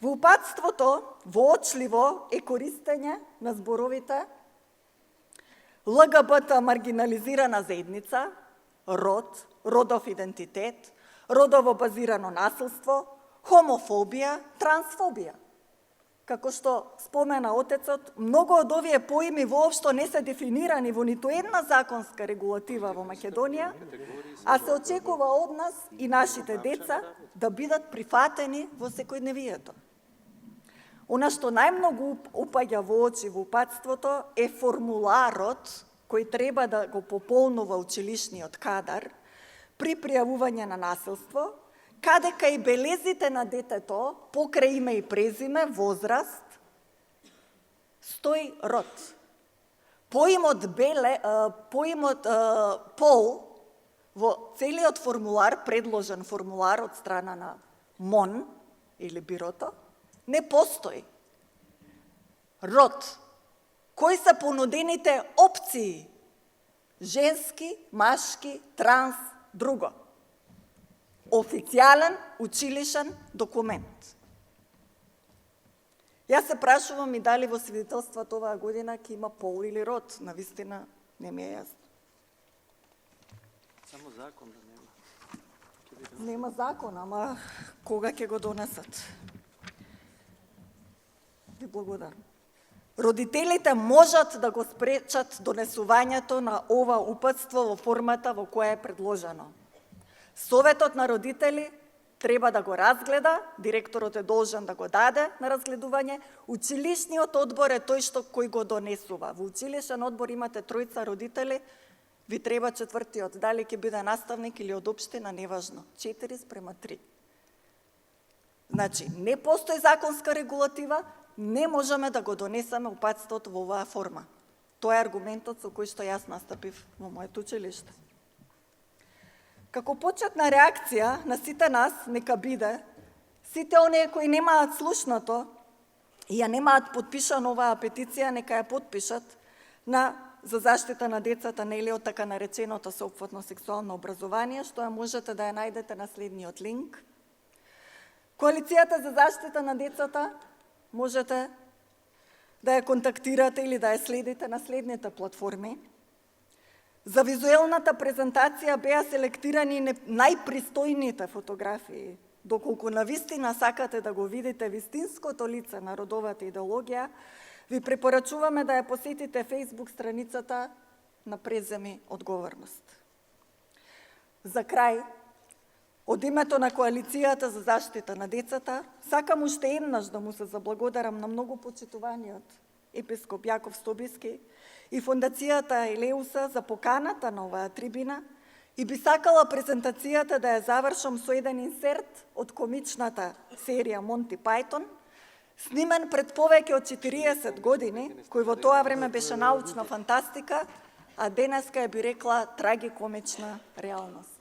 Во упатството воочливо е користење на зборовите ЛГБТ маргинализирана заедница, род, родов идентитет, родово базирано насилство, хомофобија, трансфобија. Како што спомена отецот, многу од овие поими воопшто не се дефинирани во ниту една законска регулатива во Македонија, а се очекува од нас и нашите деца да бидат прифатени во секојдневието. Она што најмногу упаѓа во очи во упатството е формуларот кој треба да го пополнува училишниот кадар при пријавување на насилство, каде кај белезите на детето, покрај име и презиме, возраст, стои род. Поимот пол во целиот формулар, предложен формулар од страна на МОН или бирото, не постои. Род. Кои се понудените опции? Женски, машки, транс, друго. Официјален училишен документ. Јас се прашувам и дали во свидетелството оваа година ќе има пол или род. Навистина не ми е јасно. Само закон да нема. Нема закон, ама кога ќе го донесат? Ви благодарам. Родителите можат да го спречат донесувањето на ова упатство во формата во која е предложено. Советот на родители треба да го разгледа, директорот е должен да го даде на разгледување, училишниот одбор е тој што кој го донесува. Во училишен одбор имате тројца родители, ви треба четвртиот, дали ќе биде наставник или од општина, неважно. 4:3. Значи, не постои законска регулатива, не можеме да го донесеме упатството во оваа форма. Тоа е аргументот со кој што јас настапив во моето училиште. Како почетна реакција на сите нас, нека биде, сите оние кои немаат слушнато и ја немаат подпишано оваа петиција, нека ја подпишат за заштита на децата, нели, од така нареченото сеопфатно сексуално образование, што ја можете да ја најдете на следниот линк. Коалицијата за заштита на децата можете да ја контактирате или да ја следите на следните платформи. За визуелната презентација беа селектирани најпристојните фотографии. Доколку навистина сакате да го видите вистинското лице на родовата идеологија, ви препорачуваме да ја посетите Facebook страницата на Преземи одговорност. За крај, од името на Коалицијата за заштита на децата, сакам уште еднаш да му се заблагодарам на многу почитуваниот епископ Јаков Стобиски и Фондацијата Елеуса за поканата на оваа трибина и би сакала презентацијата да ја завршам со еден инсерт од комичната серија Монти Пајтон, снимен пред повеќе од 40 години, кој во тоа време беше научна фантастика, а денеска би рекла трагикомична реалност.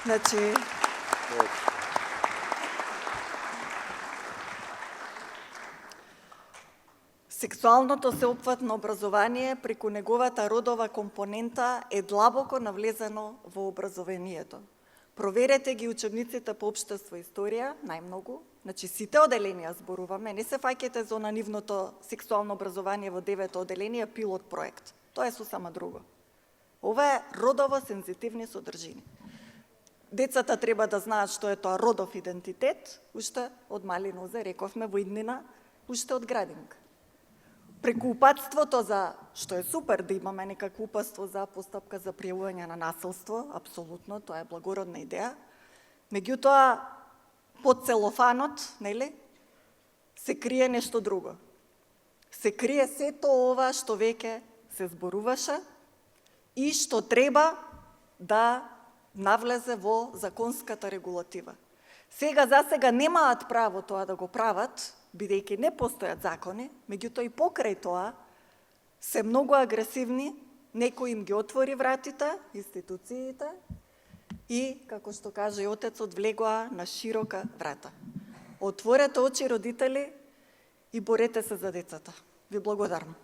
Значи, сексуалното сеопфатно образование преку неговата родова компонента е длабоко навлезено во образованието. Проверете ги учебниците по општество и историја, најмногу. Значи, сите оделенија зборуваме, не се фаќате за нивното сексуално образование во 9-то оделение, пилот проект. Тоа е сосема друго. Ова е родово сензитивни содржини. Децата треба да знаат што е тоа родов идентитет, уште од мали нозе, рековме во иднина, уште од градинка. Преку упатството за, што е супер да имаме некакво упатство за постапка за пријавување на насилство, апсолутно, тоа е благородна идеја, Меѓутоа, под целофанот, нели, се крие нешто друго. Се крие сето ова што веќе се зборуваше и што треба да навлезе во законската регулатива. Сега немаат право тоа да го прават, бидејќи не постојат закони, меѓутоа и покрај тоа се многу агресивни, некој им ги отвори вратите, институциите, и, како што каже и отецот, влегоа на широка врата. Отворете очи, родители, и борете се за децата. Ви благодарам.